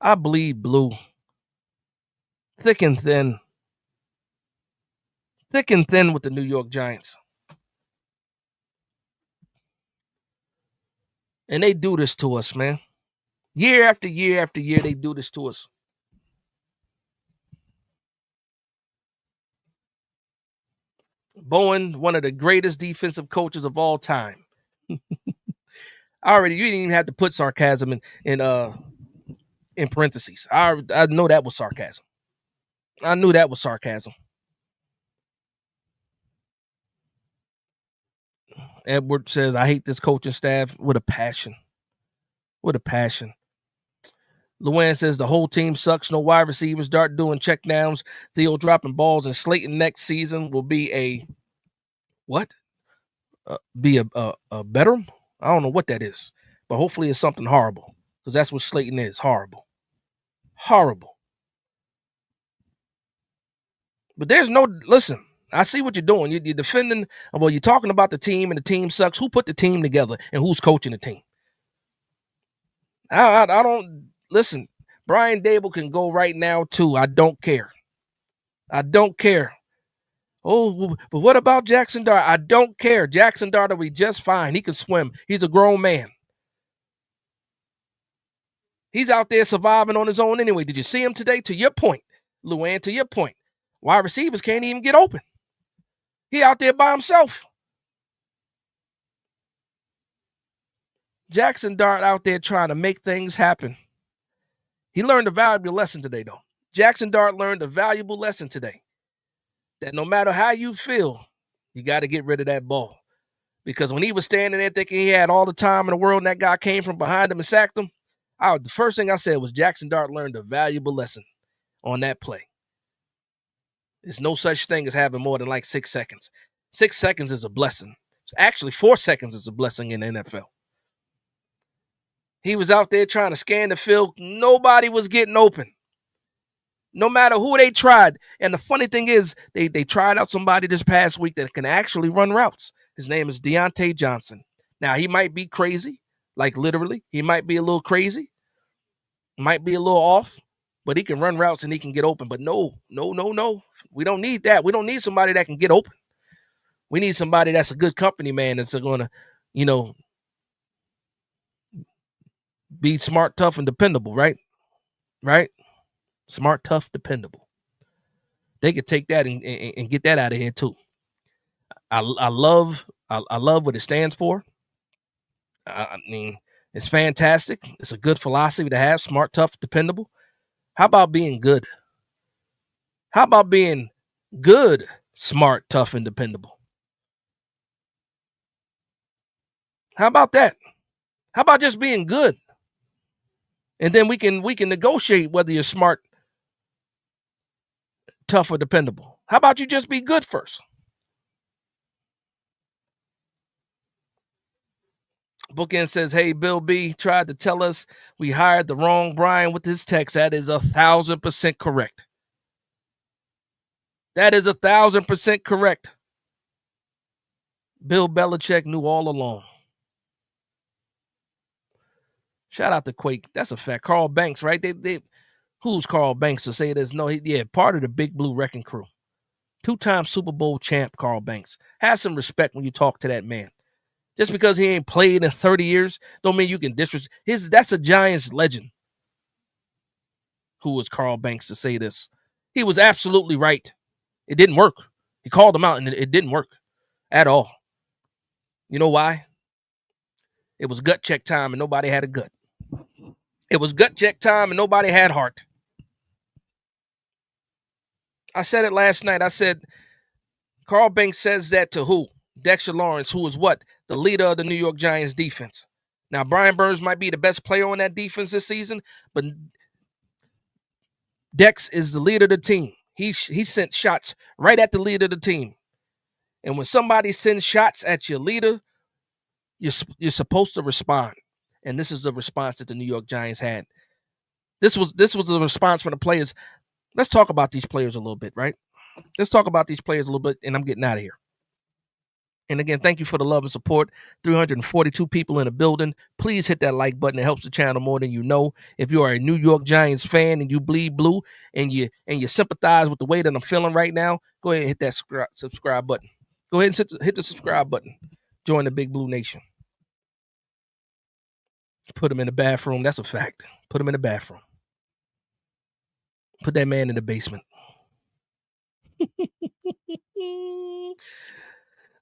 I bleed blue. Thick and thin. Thick and thin with the New York Giants. And they do this to us, man. Year after year after year, they do this to us. Bowen, one of the greatest defensive coaches of all time. You didn't even have to put sarcasm in parentheses. I know that was sarcasm. I knew that was sarcasm. Edward says, I hate this coaching staff with a passion. With a passion. Luann says the whole team sucks. No wide receivers. Dart doing checkdowns. Theo dropping balls. And Slayton next season will be a what? Be a better? I don't know what that is. But hopefully it's something horrible. Because that's what Slayton is. Horrible. Horrible. But there's no, listen, I see what you're doing. You're defending, well, you're talking about the team and the team sucks. Who put the team together and who's coaching the team? I don't, listen, Brian Dable can go right now too. I don't care. I don't care. Oh, but what about Jackson Dart? I don't care. Jackson Dart will be just fine. He can swim. He's a grown man. He's out there surviving on his own anyway. Did you see him today? To your point, Luann, to your point. Wide receivers can't even get open. He out there by himself. Jackson Dart out there trying to make things happen. He learned a valuable lesson today, though. Jackson Dart learned a valuable lesson today. That no matter how you feel, you got to get rid of that ball. Because when he was standing there thinking he had all the time in the world and that guy came from behind him and sacked him, the first thing I said was Jackson Dart learned a valuable lesson on that play. There's no such thing as having more than like 6 seconds. 6 seconds is a blessing. Actually, 4 seconds is a blessing in the NFL. He was out there trying to scan the field. Nobody was getting open. No matter who they tried. And the funny thing is, they tried out somebody this past week that can actually run routes. His name is Theo Johnson. Now, he might be crazy, like literally. He might be a little crazy. Might be a little off. But he can run routes and he can get open. But no. We don't need that. We don't need somebody that can get open. We need somebody that's a good company man that's going to, be smart, tough, and dependable, right? Right? Smart, tough, dependable. They could take that and get that out of here too. I love what it stands for. I mean, it's fantastic. It's a good philosophy to have. Smart, tough, dependable. How about being good? How about being good, smart, tough, and dependable? How about that? How about just being good? And then we can negotiate whether you're smart, tough, or dependable. How about you just be good first? Bookend says, hey, Bill B tried to tell us we hired the wrong Brian with his text. That is 1,000% correct. That is 1,000% correct. Bill Belichick knew all along. Shout out to Quake. That's a fact. Carl Banks, right? Who's Carl Banks to say this? No, part of the Big Blue Wrecking Crew. 2-time Super Bowl champ Carl Banks. Have some respect when you talk to that man. Just because he ain't played in 30 years don't mean you can disrespect. That's a Giants legend. Who was Carl Banks to say this? He was absolutely right. It didn't work. He called him out and it didn't work at all. You know why? It was gut check time and nobody had a gut. It was gut check time and nobody had heart. I said it last night. I said, Carl Banks says that to who? Dexter Lawrence, who is what? The leader of the New York Giants defense. Now, Brian Burns might be the best player on that defense this season, but Dex is the leader of the team. He sent shots right at the leader of the team. And when somebody sends shots at your leader, you're supposed to respond. And this is the response that the New York Giants had. This was the response from the players. Let's talk about these players a little bit, right? Let's talk about these players a little bit, and I'm getting out of here. And again, thank you for the love and support. 342 people in the building. Please hit that like button. It helps the channel more than you know. If you are a New York Giants fan and you bleed blue and you sympathize with the way that I'm feeling right now, go ahead and hit that subscribe button. Go ahead and hit the subscribe button. Join the Big Blue Nation. Put him in the bathroom. That's a fact. Put him in the bathroom. Put that man in the basement.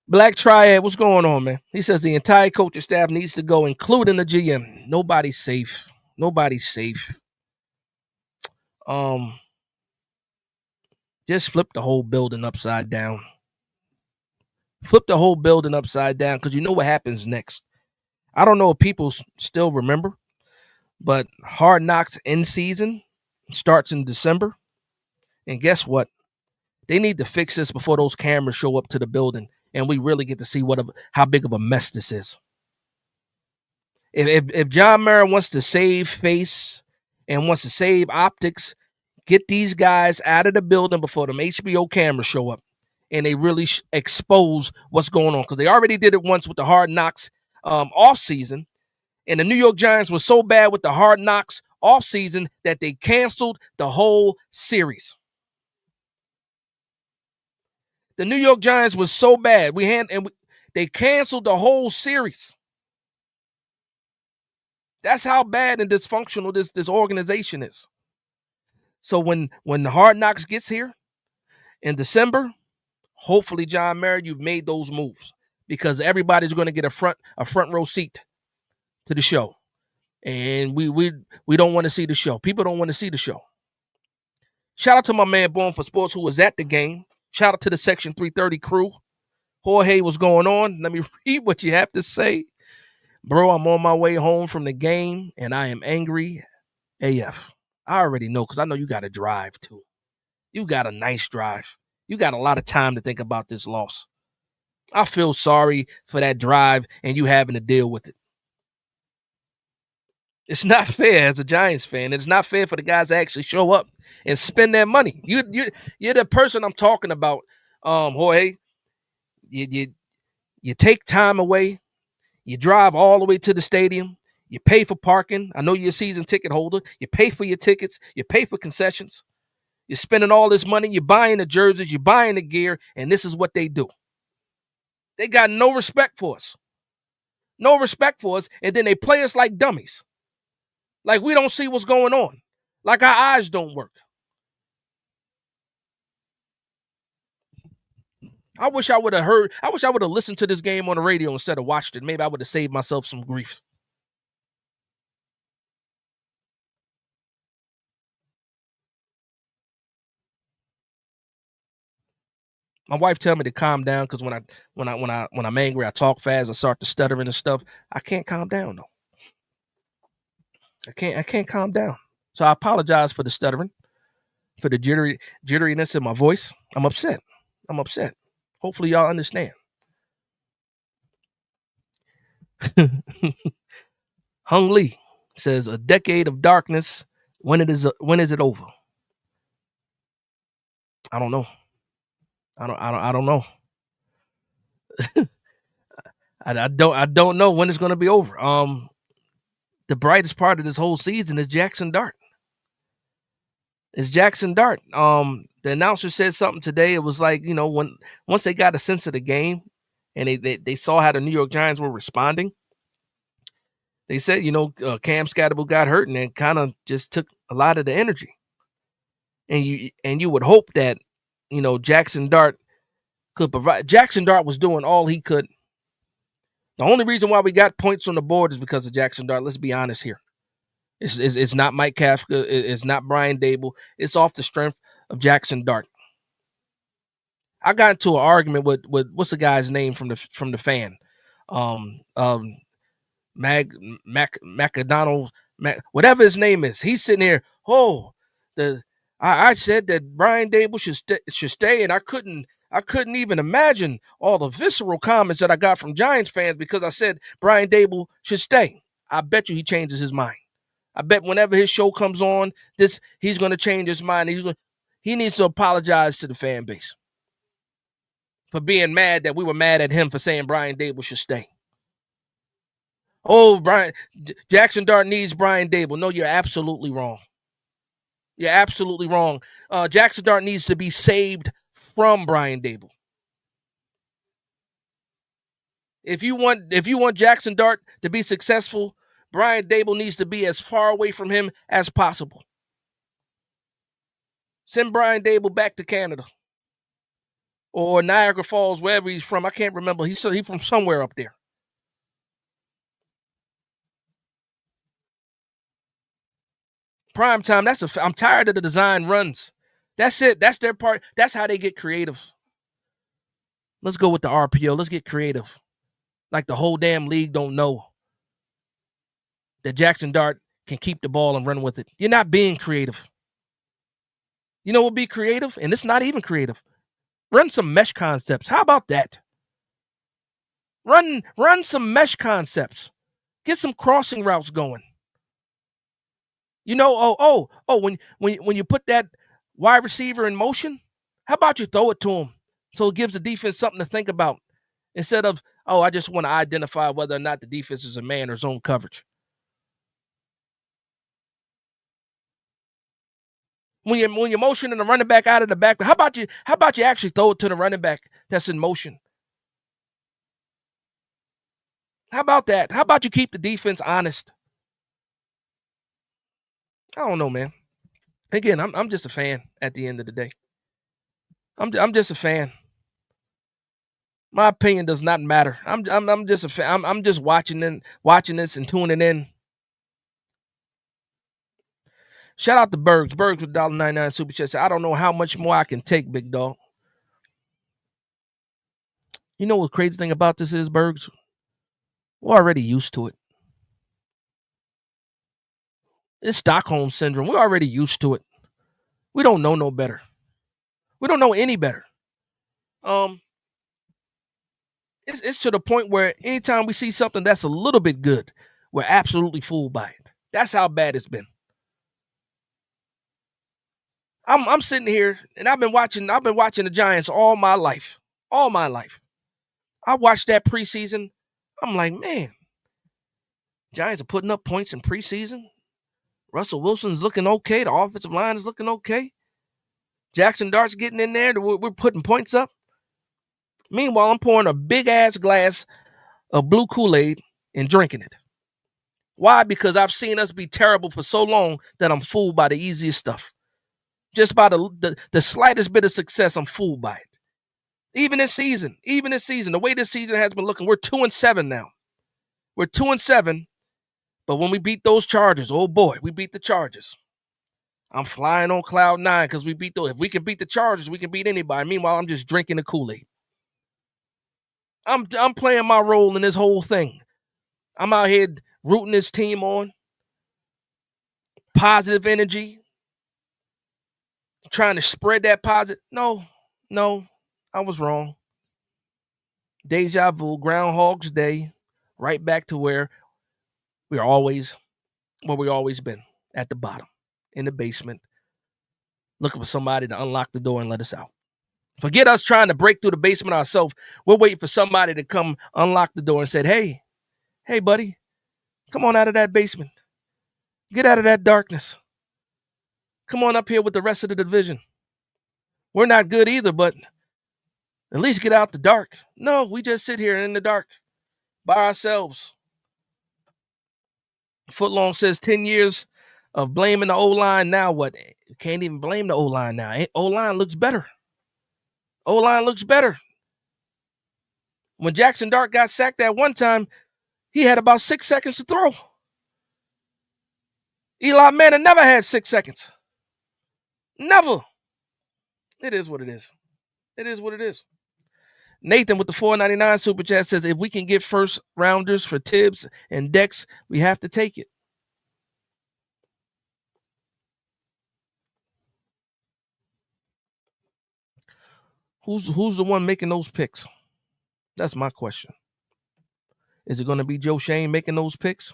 Black Triad, what's going on, man? He says the entire coaching staff needs to go, including the GM. Nobody's safe. Nobody's safe. Just flip the whole building upside down. Flip the whole building upside down because you know what happens next. I don't know if people still remember, But Hard Knocks in season starts in December. And guess what? They need to fix this before those cameras show up to the building and we really get to see how big of a mess this is. If John Mara wants to save face and wants to save optics, get these guys out of the building before them HBO cameras show up and they really expose what's going on. Because they already did it once with the Hard Knocks off season. And the New York Giants were so bad with the Hard Knocks off season that they canceled the whole series. The New York Giants was so bad. They canceled the whole series. That's how bad and dysfunctional this organization is. So when the Hard Knocks gets here in December, hopefully, John Mara, you've made those moves because everybody's going to get a front row seat to the show. And we don't want to see the show. People don't want to see the show. Shout out to my man Bowen for Sports who was at the game. Shout out to the Section 330 crew. Jorge, what's going on? Let me read what you have to say. Bro, I'm on my way home from the game, and I am angry AF. I already know because I know you got to drive, too. You got a nice drive. You got a lot of time to think about this loss. I feel sorry for that drive and you having to deal with it. It's not fair as a Giants fan. It's not fair for the guys to actually show up and spend their money. You're the person I'm talking about, Jorge. You take time away. You drive all the way to the stadium. You pay for parking. I know you're a season ticket holder. You pay for your tickets. You pay for concessions. You're spending all this money. You're buying the jerseys. You're buying the gear. And this is what they do. They got no respect for us. No respect for us. And then they play us like dummies. Like we don't see what's going on. Like our eyes don't work. I wish I would have listened to this game on the radio instead of watched it. Maybe I would have saved myself some grief. My wife tell me to calm down because when I'm angry, I talk fast, I start to stuttering and stuff. I can't calm down though. I can't calm down. So I apologize for the stuttering, for the jitteriness in my voice. I'm upset. Hopefully y'all understand. Hung Lee says a decade of darkness. When is it over? I don't know. I don't know. I don't know when it's going to be over. The brightest part of this whole season is Jackson Dart. It's Jackson Dart. The announcer said something today. It was like, once they got a sense of the game and they saw how the New York Giants were responding, they said, Cam Scatterable got hurt and it kind of just took a lot of the energy. And you would hope that, Jackson Dart could provide. Jackson Dart was doing all he could. The only reason why we got points on the board is because of Jackson Dart. Let's be honest here. It's not Mike Kafka. It's not Brian Dable. It's off the strength of Jackson Dart. I got into an argument with what's the guy's name from the fan, McDonald, whatever his name is. He's sitting here. I said that Brian Dable should stay, and I couldn't even imagine all the visceral comments that I got from Giants fans because I said Brian Dable should stay. I bet you he changes his mind. I bet whenever his show comes on, he's going to change his mind. He needs to apologize to the fan base for being mad that we were mad at him for saying Brian Dable should stay. Oh, Jackson Dart needs Brian Dable. No, you're absolutely wrong. You're absolutely wrong. Jackson Dart needs to be saved from Brian Dable. If you want Jackson Dart to be successful, Brian Dable needs to be as far away from him as possible. Send Brian Dable back to Canada or Niagara Falls, wherever he's from. I can't remember. He's from somewhere up there. Prime time. I'm tired of the design runs. That's it. That's their part. That's how they get creative. Let's go with the RPO. Let's get creative. Like the whole damn league don't know that Jackson Dart can keep the ball and run with it. You're not being creative. You know what would be creative? And it's not even creative. Run some mesh concepts. How about that? Run some mesh concepts. Get some crossing routes going. You know, when you put that wide receiver in motion, how about you throw it to him so it gives the defense something to think about instead of, I just want to identify whether or not the defense is a man or zone coverage. When you're motioning the running back out of the back, how about you actually throw it to the running back that's in motion? How about that? How about you keep the defense honest? I don't know, man. Again, I'm just a fan at the end of the day. I'm just a fan. My opinion does not matter. I'm just a fan. I'm just watching this and tuning in. Shout out to Bergs. Bergs with $1.99 super chat. I don't know how much more I can take, big dog. You know what the crazy thing about this is, Bergs? We're already used to it. It's Stockholm syndrome. We're already used to it. We don't know no better. We don't know any better. It's to the point where anytime we see something that's a little bit good, we're absolutely fooled by it. That's how bad it's been. I'm sitting here and I've been watching the Giants all my life. All my life. I watched that preseason. I'm like, man, Giants are putting up points in preseason. Russell Wilson's looking okay. The offensive line is looking okay. Jackson Dart's getting in there. We're putting points up. Meanwhile, I'm pouring a big-ass glass of blue Kool-Aid and drinking it. Why? Because I've seen us be terrible for so long that I'm fooled by the easiest stuff. Just by the slightest bit of success, I'm fooled by it. Even this season, the way this season has been looking, we're 2-7 now. We're 2-7, but when we beat those Chargers, oh boy, we beat the Chargers. I'm flying on cloud 9 because we beat those. If we can beat the Chargers, we can beat anybody. Meanwhile, I'm just drinking the Kool-Aid. I'm playing my role in this whole thing. I'm out here rooting this team on. Positive energy. Trying to spread that positive. No, I was wrong. Deja vu, Groundhog's Day, right back to where we've always been, at the bottom, in the basement, looking for somebody to unlock the door and let us out. Forget us trying to break through the basement ourselves. We're waiting for somebody to come unlock the door and say, hey, buddy, come on out of that basement. Get out of that darkness. Come on up here with the rest of the division. We're not good either, but at least get out the dark. No, we just sit here in the dark by ourselves. Footlong says 10 years of blaming the O-line. Now what? You can't even blame the O-line now. O-line looks better. O-line looks better. When Jackson Dart got sacked that one time, he had about 6 seconds to throw. Eli Manning never had 6 seconds. Never. It is what it is. It is what it is. Nathan with the $4.99 super chat says, if we can get first rounders for Tibbs and Dex, we have to take it. Who's the one making those picks? That's my question. Is it going to be Joe Schoen making those picks?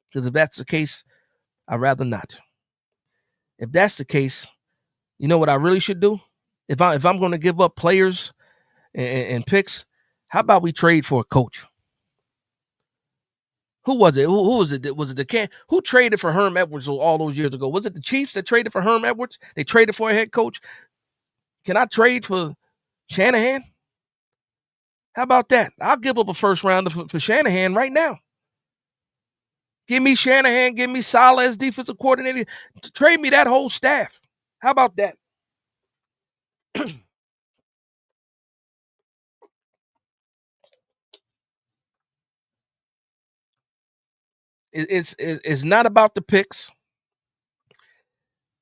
Because if that's the case, I'd rather not. If that's the case, you know what I really should do? If I'm going to give up players and picks, how about we trade for a coach? Who was it? Who was it? Was it who traded for Herm Edwards all those years ago? Was it the Chiefs that traded for Herm Edwards? They traded for a head coach. Can I trade for Shanahan? How about that? I'll give up a first rounder for Shanahan right now. Give me Shanahan. Give me Saleh as defensive coordinator. Trade me that whole staff. How about that? It's not about the picks.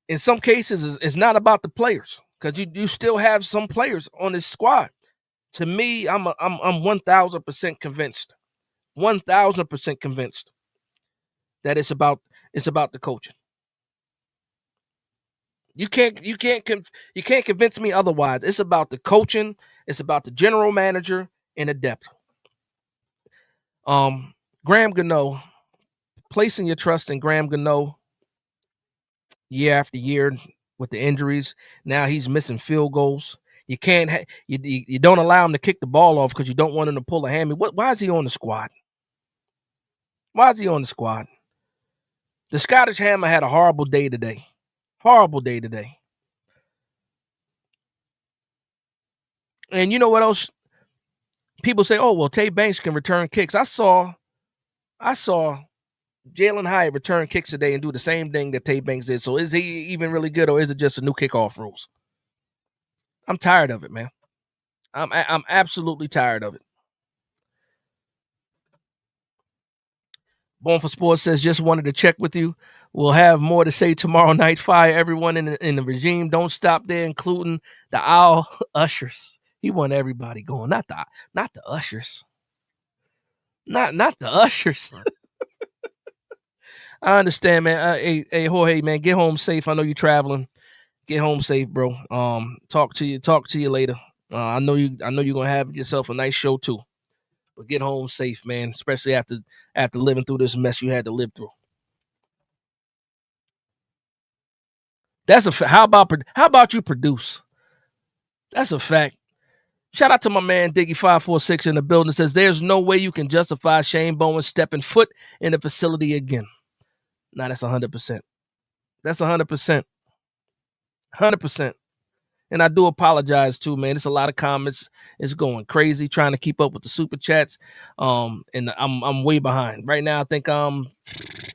In some cases, it's not about the players because you still have some players on this squad. To me, I'm 1,000% convinced. 1,000% convinced that it's about It's about the coaching. You can't convince me otherwise. It's about the coaching. It's about the general manager and the depth. Graham Gano, placing your trust in Graham Gano year after year with the injuries. Now he's missing field goals. You can't you don't allow him to kick the ball off because you don't want him to pull a hammy. Why is he on the squad? Why is he on the squad? The Scottish Hammer had a horrible day today. Horrible day today. And you know what else? People say, "Oh, well, Tay Banks can return kicks." I saw Jalen Hyatt return kicks today and do the same thing that Tay Banks did. So is he even really good, or is it just a new kickoff rules? I'm tired of it, man. I'm absolutely tired of it. Born for Sports says, just wanted to check with you. We'll have more to say tomorrow night. Fire everyone in the regime. Don't stop there, including the Owl Ushers. He want everybody going, not the Ushers. Not the Ushers. I understand, man. Hey, Jorge, man, get home safe. I know you're traveling. Get home safe, bro. Talk to you later. I know you're gonna have yourself a nice show too. But get home safe, man. Especially after living through this mess you had to live through. That's a fact. How about you produce? That's a fact. Shout out to my man Diggy546 in the building. Says there's no way you can justify Shane Bowen stepping foot in the facility again. Nah, that's 100%. That's 100%. 100%. And I do apologize too, man. There's a lot of comments. It's going crazy trying to keep up with the super chats. And I'm way behind. Right now I think I'm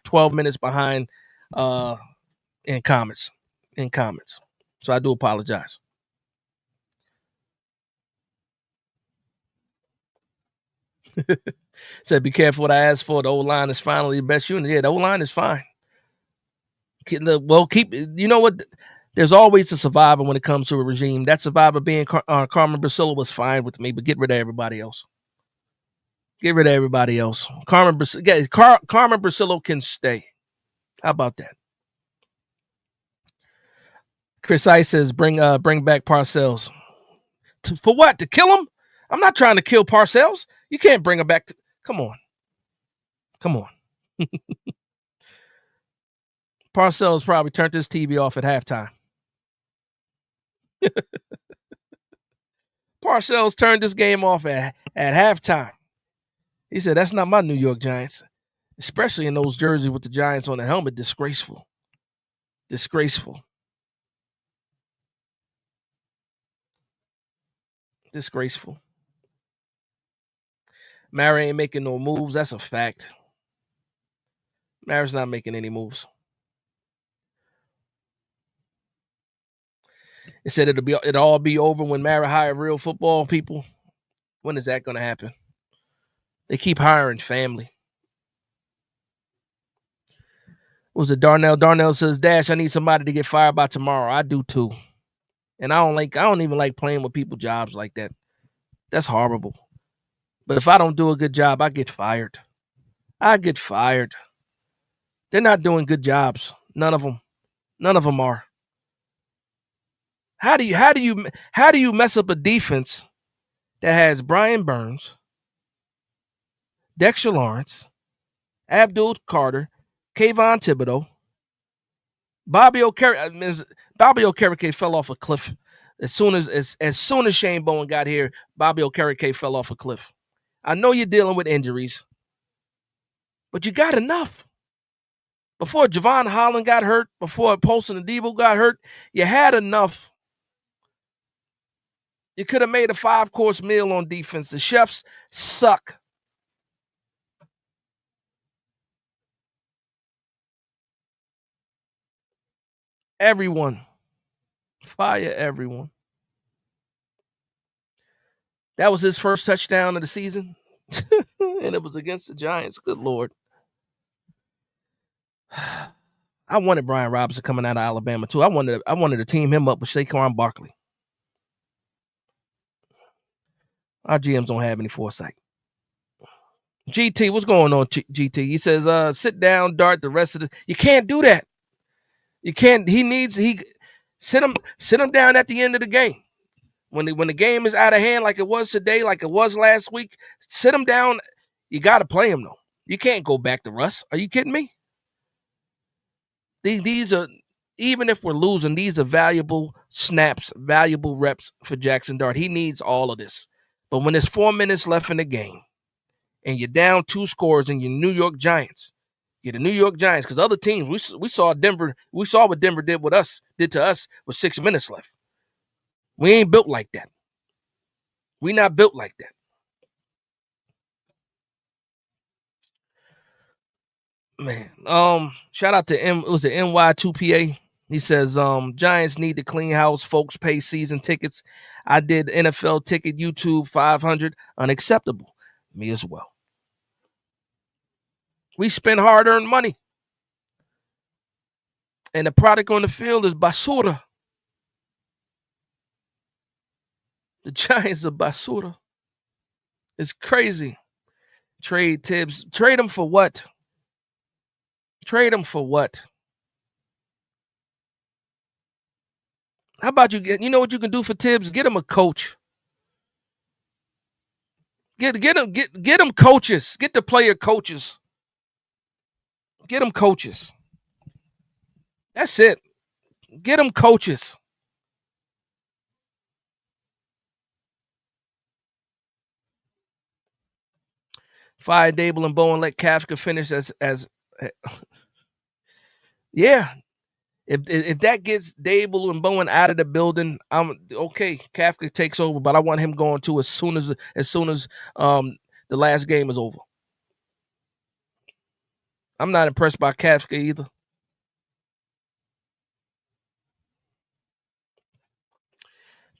12 minutes behind in comments. So I do apologize. Said, be careful what I asked for. The O-line is finally the best unit. Yeah, the O-line is fine. Well, you know what? There's always a survivor when it comes to a regime. That survivor being Carmen Bracillo was fine with me, but get rid of everybody else. Carmen Bracillo can stay. How about that? Chris Ice says, bring back Parcells. For what? To kill him? I'm not trying to kill Parcells. You can't bring him back. Come on. Parcells probably turned his TV off at halftime. Parcells turned this game off at halftime. He said, that's not my New York Giants. Especially in those jerseys with the Giants on the helmet. Disgraceful. Mara ain't making no moves. That's a fact. Mara's not making any moves. It said it'll all be over when Mara hire real football people. When is that going to happen? They keep hiring family. Was it Darnell? Darnell says, Dash, I need somebody to get fired by tomorrow. I do too. And I don't even like playing with people's jobs like that. That's horrible. But if I don't do a good job, I get fired. They're not doing good jobs. None of them are. How do you mess up a defense that has Brian Burns, Dexter Lawrence, Abdul Carter, Kayvon Thibodeau, Bobby Okereke fell off a cliff. As soon as Shane Bowen got here, Bobby Okereke fell off a cliff. I know you're dealing with injuries, but you got enough. Before Javon Holland got hurt, before Paulson Adebo got hurt, you had enough. You could have made a 5-course meal on defense. The chefs suck. Everyone. Fire everyone. That was his first touchdown of the season. And it was against the Giants. Good Lord. I wanted Brian Robinson coming out of Alabama too. I wanted to team him up with Saquon Barkley. Our GMs don't have any foresight. GT, what's going on, GT? He says, sit down, Dart. The rest of the you can't do that. You can't. He sit him down at the end of the game. When the game is out of hand, like it was today, like it was last week, sit him down. You got to play him though. You can't go back to Russ. Are you kidding me? These are, even if we're losing, these are valuable snaps, valuable reps for Jackson Dart. He needs all of this. But when there's 4 minutes left in the game and you're down 2 scores and you're New York Giants, you're the New York Giants, because other teams, we saw what Denver did to us with 6 minutes left. We ain't built like that. We not built like that. Man, shout out to NY2PA. He says, Giants need to clean house. Folks pay season tickets. I did NFL ticket, YouTube 500. Unacceptable. Me as well. We spend hard-earned money. And the product on the field is basura. The Giants are basura. It's crazy. Trade Tibbs. Trade them for what? Trade them for what? How about you know what you can do for Tibbs? Get him a coach. Get him coaches. Get the player coaches. Get him coaches. That's it. Get him coaches. Fire Dable and Bowen, let Kafka finish as yeah. If that gets Dable and Bowen out of the building, I'm okay. Kafka takes over, but I want him going too as soon as the last game is over. I'm not impressed by Kafka either.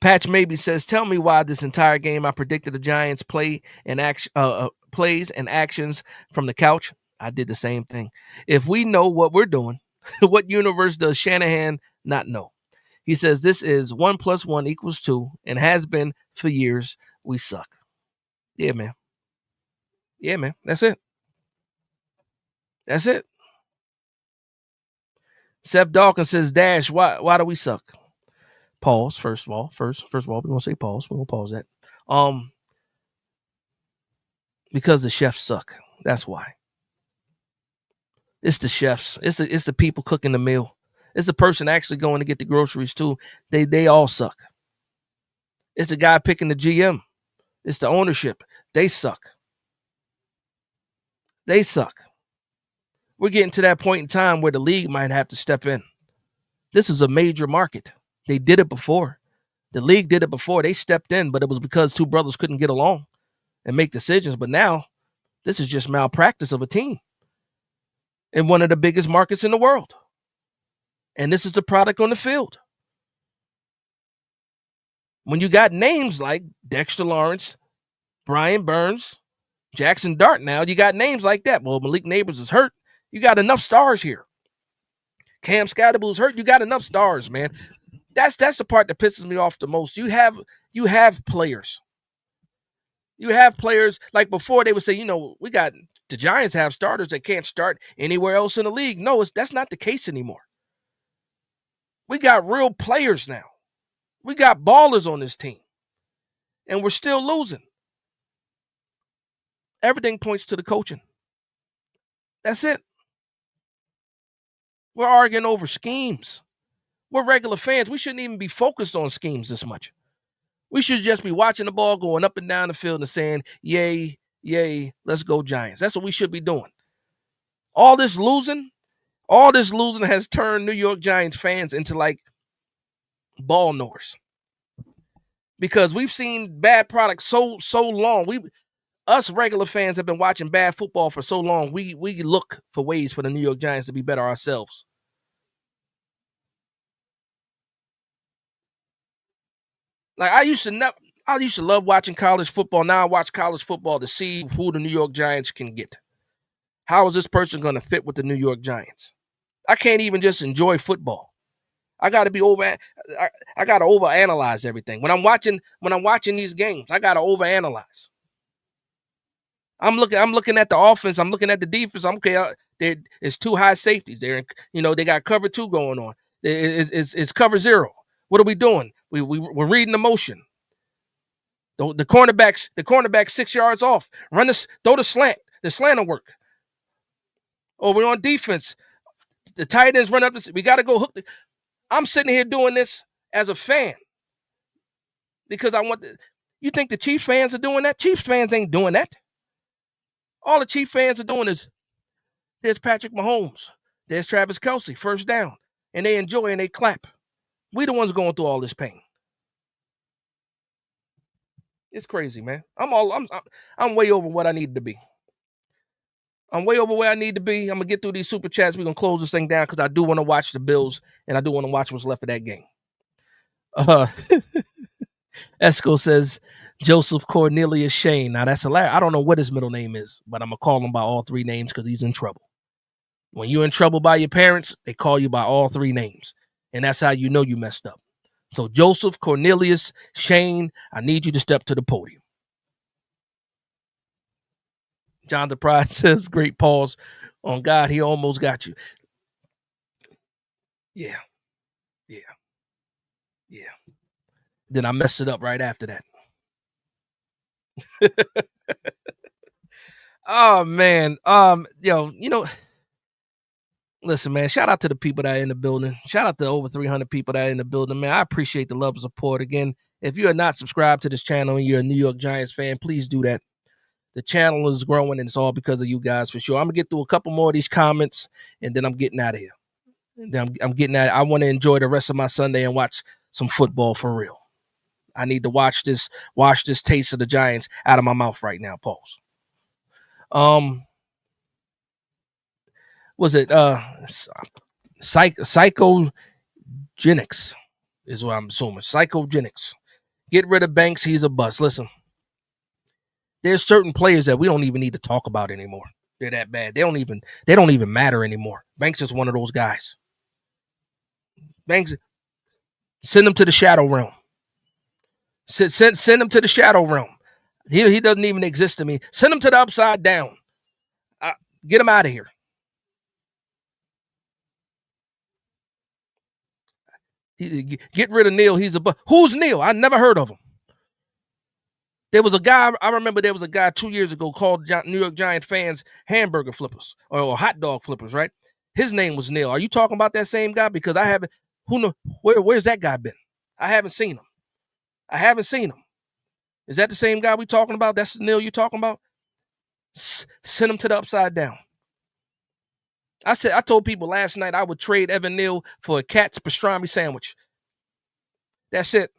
Patch Maybe says, tell me why this entire game I predicted the Giants plays and actions from the couch. I did the same thing. If we know what we're doing, what universe does Shanahan not know? He says this is 1 + 1 = 2 and has been for years. We suck. Yeah, man. Yeah, man. That's it. That's it. Seth Dawkins says, Dash, why do we suck? Pause, first of all. First of all, we're gonna say pause. We're gonna pause that. Because the chefs suck. That's why. It's the chefs. It's the people cooking the meal. It's the person actually going to get the groceries too. They all suck. It's the guy picking the GM. It's the ownership. They suck. They suck. We're getting to that point in time where the league might have to step in. This is a major market. They did it before. The league did it before. They stepped in, but it was because 2 brothers couldn't get along and make decisions. But now, this is just malpractice of a team in one of the biggest markets in the world. And this is the product on the field. When you got names like Dexter Lawrence, Brian Burns, Jackson Dart now, you got names like that. Well, Malik Nabers is hurt. You got enough stars here. Cam Scatterboo's hurt. You got enough stars, man. That's the part that pisses me off the most. You have players. You have players like before they would say, we got the Giants have starters that can't start anywhere else in the league. No, that's not the case anymore. We got real players now. We got ballers on this team. And we're still losing. Everything points to the coaching. That's it. We're arguing over schemes. We're regular fans. We shouldn't even be focused on schemes this much. We should just be watching the ball going up and down the field and saying, yay, yay, let's go Giants. That's what we should be doing. All this losing has turned New York Giants fans into like ball knowers. Because we've seen bad products so long. Us regular fans have been watching bad football for so long. We look for ways for the New York Giants to be better ourselves. Like I used to love watching college football. Now I watch college football to see who the New York Giants can get. How is this person going to fit with the New York Giants? I can't even just enjoy football. I got to overanalyze everything. When I'm watching these games, I got to overanalyze. I'm looking at the offense. I'm looking at the defense. I'm okay. It's two high safeties. They got cover 2 going on. It's cover 0. What are we doing? We're reading the motion. The cornerback 6 yards off. Throw the slant will work. Oh, we're on defense. The tight ends run up. We got to go hook. I'm sitting here doing this as a fan because I want. You think the Chiefs fans are doing that? Chiefs fans ain't doing that. All the Chiefs fans are doing is there's Patrick Mahomes, there's Travis Kelce, first down, and they enjoy and they clap. We the ones going through all this pain. It's crazy, man. I'm way over what I need to be. I'm way over where I need to be. I'm gonna get through these super chats. We're gonna close this thing down because I do want to watch the Bills and I do want to watch what's left of that game. Esco says Joseph Cornelius Shane. Now that's hilarious. I don't know what his middle name is, but I'm gonna call him by all 3 names because he's in trouble. When you're in trouble by your parents, they call you by all 3 names, and that's how you know you messed up. So Joseph Cornelius Shane, I need you to step to the podium. John the Pride says, great pause. On God, he almost got you. Yeah. Then I messed it up right after that. Oh, man. Listen, man, shout out to the people that are in the building. Shout out to over 300 people that are in the building, man. I appreciate the love and support. Again, if you are not subscribed to this channel and you're a New York Giants fan, please do that. The channel is growing, and it's all because of you guys, for sure. I'm going to get through a couple more of these comments, and then I'm getting out of here. I'm getting out. I want to enjoy the rest of my Sunday and watch some football for real. I need to wash this taste of the Giants out of my mouth right now. Pause. Was it psychogenics is what I'm assuming. Psychogenics. Get rid of Banks. He's a bust. Listen, there's certain players that we don't even need to talk about anymore. They're that bad. They don't even matter anymore. Banks is one of those guys. Banks, send him to the shadow realm. Send him to the shadow realm. He doesn't even exist to me. Send him to the upside down. Get him out of here. Get rid of Neil. Who's Neil? I never heard of him. There was a guy, I remember there was a guy 2 years ago called New York Giant fans hamburger flippers or hot dog flippers, right? His name was Neil. Are you talking about that same guy? Because I haven't, where's that guy been? I haven't seen him. Is that the same guy we talking about? That's the Neil you talking about? Send him to the upside down. I told people last night I would trade Evan Neal for a cat's pastrami sandwich. That's it.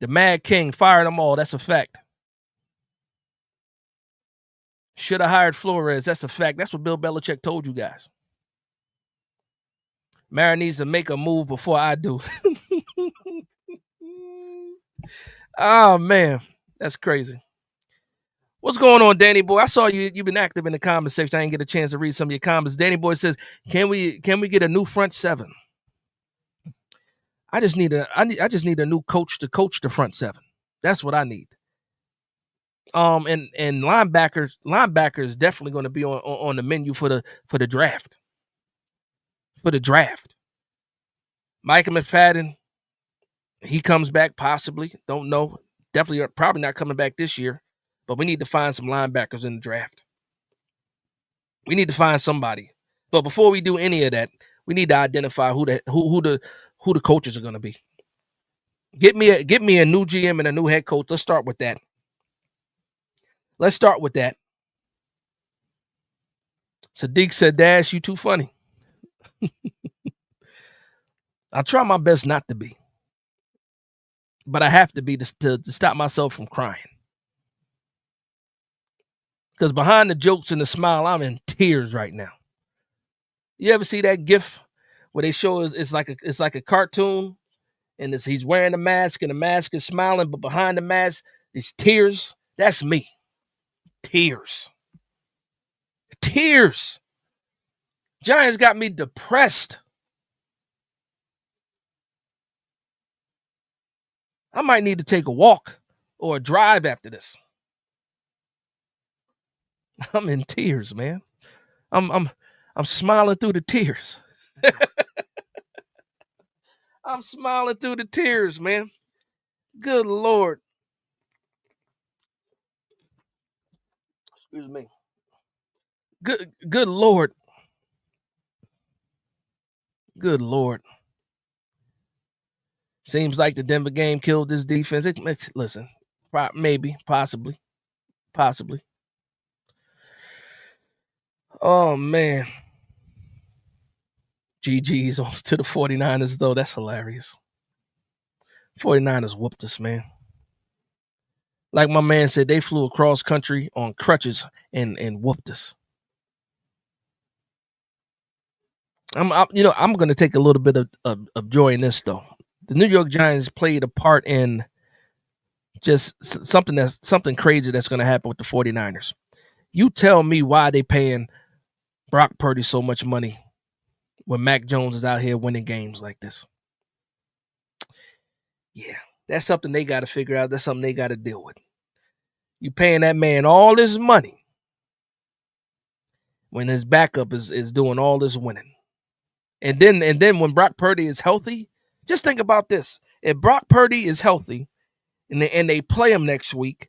The Mad King fired them all. That's a fact. Should have hired Flores. That's a fact. That's what Bill Belichick told you guys. Mara needs to make a move before I do. Oh, man. That's crazy. What's going on, Danny Boy? I saw you've been active in the comment section. I didn't get a chance to read some of your comments. Danny Boy says, can we get a new front seven? I just need a new coach to coach the front seven. That's what I need. And linebackers definitely going to be on the menu for the draft. For the draft. Micah McFadden, he comes back possibly. Don't know. Definitely probably not coming back this year. But we need to find some linebackers in the draft. We need to find somebody. But before we do any of that, we need to identify who the coaches are going to be. Get me a new GM and a new head coach. Let's start with that. Sadiq said, Dash, you too funny. I'll try my best not to be. But I have to be to stop myself from crying. Because behind the jokes and the smile, I'm in tears right now. You ever see that GIF where they show it's like a cartoon, and he's wearing a mask and the mask is smiling, but behind the mask is tears? That's me. Tears. Giants got me depressed. I might need to take a walk or a drive after this. I'm in tears, man. I'm smiling through the tears. I'm smiling through the tears, man. Good Lord. Excuse me. Good Lord. Good Lord. Seems like the Denver game killed this defense. Listen, maybe, possibly. Oh, man. GG's on to the 49ers, though. That's hilarious. 49ers whooped us, man. Like my man said, they flew across country on crutches and whooped us. I'm going to take a little bit of joy in this, though. The New York Giants played a part in just something crazy that's going to happen with the 49ers. You tell me why they paying Brock Purdy so much money when Mac Jones is out here winning games like this. Yeah, that's something they got to figure out. That's something they got to deal with. You paying that man all this money when his backup is doing all this winning. And then when Brock Purdy is healthy, just think about this. If Brock Purdy is healthy and they play him next week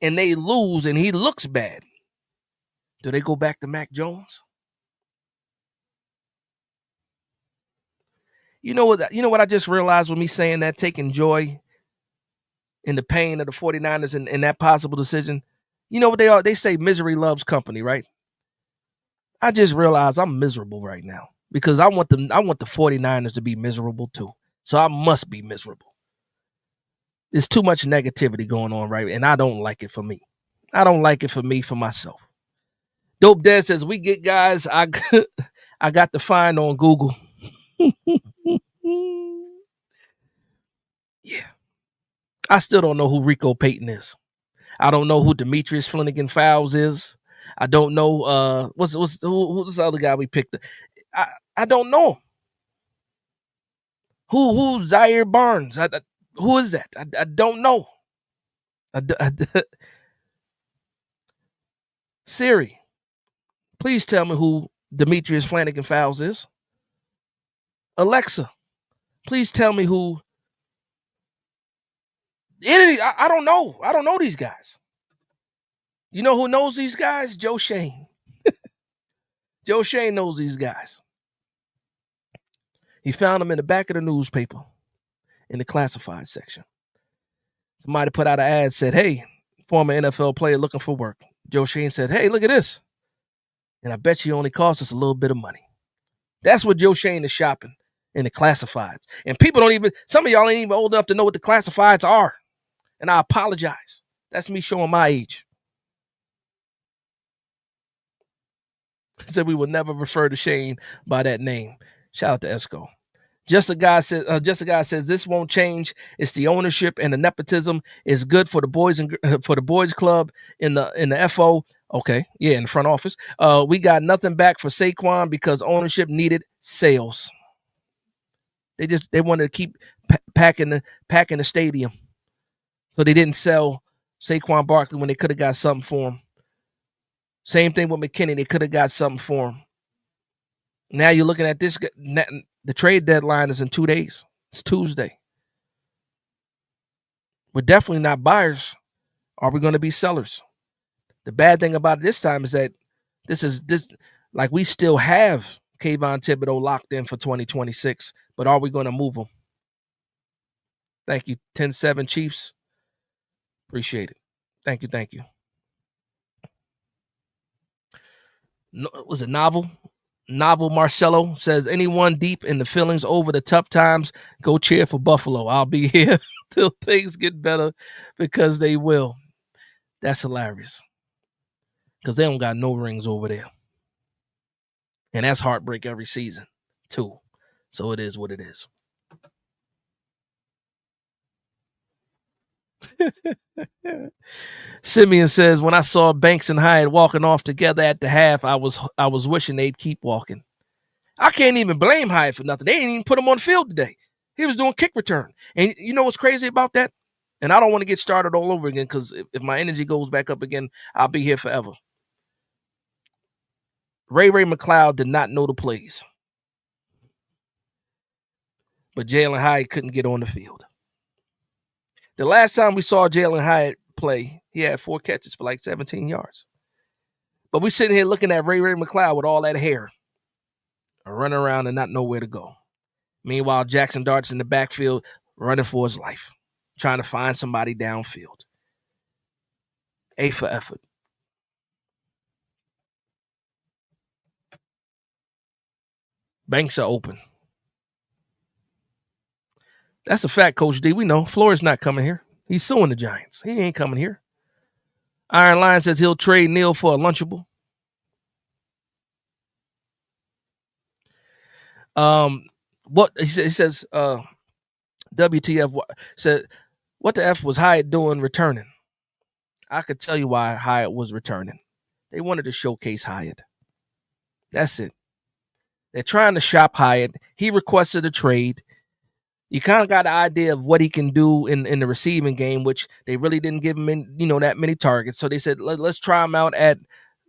and they lose and he looks bad, do they go back to Mac Jones? You know what I just realized with me saying that, taking joy in the pain of the 49ers and that possible decision? You know what they are? They say misery loves company, right? I just realized I'm miserable right now because I want the 49ers to be miserable too. So I must be miserable. There's too much negativity going on, right? And I don't like it for me. I don't like it for me, for myself. Dope Dad says, we get guys I got to find on Google. Yeah. I still don't know who Rico Payton is. I don't know who Demetrius Flanagan Fowles is. I don't know who's the other guy we picked. I don't know. Who Zaire Barnes? Who is that? I don't know. Siri, please tell me who Demetrius Flanagan Fowles is. Alexa, please tell me who. I don't know. I don't know these guys. You know who knows these guys? Joe Schoen. Joe Schoen knows these guys. He found them in the back of the newspaper in the classified section. Somebody put out an ad, said, hey, former NFL player looking for work. Joe Schoen said, hey, look at this. And I bet you only cost us a little bit of money. That's what Joe Schoen is shopping in the classifieds. And people some of y'all ain't even old enough to know what the classifieds are. And I apologize. That's me showing my age. He said we would never refer to Shane by that name. Shout out to Esco. Just a guy says this won't change. It's the ownership and the nepotism is good for the boys and for the boys club in the FO. Okay, yeah, in the front office. We got nothing back for Saquon because ownership needed sales. They wanted to keep packing the stadium, so they didn't sell Saquon Barkley when they could have got something for him. Same thing with McKinney. They could have got something for him. Now you're looking at this. The trade deadline is in 2 days. It's Tuesday. We're definitely not buyers. Are we going to be sellers? The bad thing about it this time is that like we still have Kayvon Thibodeau locked in for 2026, but are we going to move him? Thank you. 10-7 Chiefs. Appreciate it. Thank you. Was it Novel? Novel Marcello says, anyone deep in the feelings over the tough times, go cheer for Buffalo. I'll be here till things get better because they will. That's hilarious. Because they don't got no rings over there. And that's heartbreak every season, too. So it is what it is. Simeon says, when I saw Banks and Hyatt walking off together at the half, I was wishing they'd keep walking. I can't even blame Hyatt for nothing. They didn't even put him on the field today. He was doing kick return. And you know what's crazy about that? And I don't want to get started all over again because if my energy goes back up again, I'll be here forever. Ray McLeod did not know the plays. But Jalen Hyatt couldn't get on the field. The last time we saw Jalen Hyatt play, he had 4 catches for like 17 yards. But we sitting here looking at Ray McLeod with all that hair, running around and not know where to go. Meanwhile, Jackson Dart's in the backfield running for his life, trying to find somebody downfield. A for effort. Banks are open. That's a fact, Coach D. We know Flores not coming here. He's suing the Giants. He ain't coming here. Iron Lion says he'll trade Neal for a Lunchable. What he says, WTF said, what the F was Hyatt doing returning? I could tell you why Hyatt was returning. They wanted to showcase Hyatt. That's it. They're trying to shop Hyatt. He requested a trade. You kind of got an idea of what he can do in the receiving game, which they really didn't give him that many targets. So they said, let's try him out as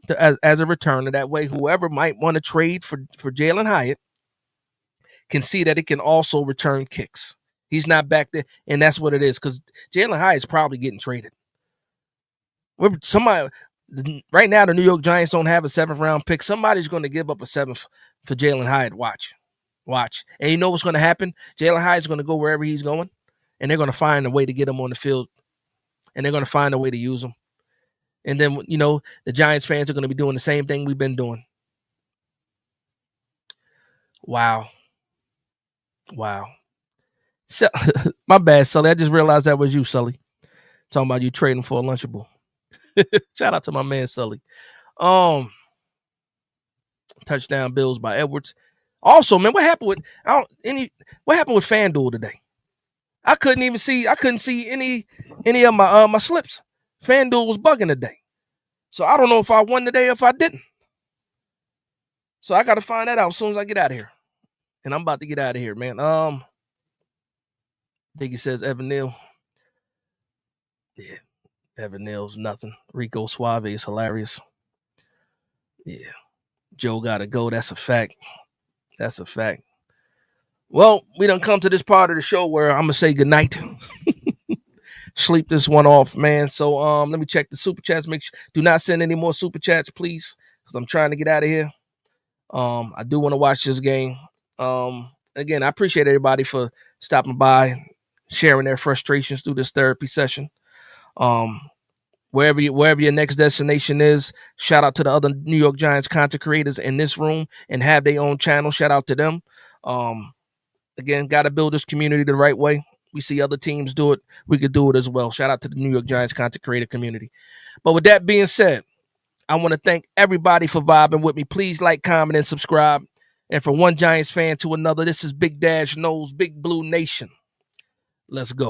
a returner. That way, whoever might want to trade for Jalen Hyatt can see that it can also return kicks. He's not back there, and that's what it is, because Jalen Hyatt's probably getting traded. Somebody right now, the New York Giants don't have a 7th-round pick. Somebody's going to give up a 7th for Jalen Hyatt. Watch. And you know what's going to happen? Jalen Hyatt's going to go wherever he's going, and they're going to find a way to get him on the field, and they're going to find a way to use him. And then, the Giants fans are going to be doing the same thing we've been doing. Wow. So, my bad, Sully. I just realized that was you, Sully. Talking about you trading for a Lunchable. Shout out to my man, Sully. Touchdown Bills by Edwards. Also, man, what happened with FanDuel today? I couldn't see any of my slips. FanDuel was bugging today. So I don't know if I won today or if I didn't. So I gotta find that out as soon as I get out of here. And I'm about to get out of here, man. I think he says Evan Neal. Yeah. Evan Neal's nothing. Rico Suave is hilarious. Yeah. Joe gotta go. That's a fact. Well, we done come to this part of the show where I'm gonna say goodnight. Sleep this one off, man. So let me check the super chats. Do not send any more super chats, please, because I'm trying to get out of here. I do want to watch this game. Again, I appreciate everybody for stopping by, sharing their frustrations through this therapy session. Wherever your next destination is, shout out to the other New York Giants content creators in this room and have their own channel. Shout out to them. Again, got to build this community the right way. We see other teams do it. We could do it as well. Shout out to the New York Giants content creator community. But with that being said, I want to thank everybody for vibing with me. Please like, comment, and subscribe. And from one Giants fan to another, this is Big Dash Knows Big Blue Nation. Let's go.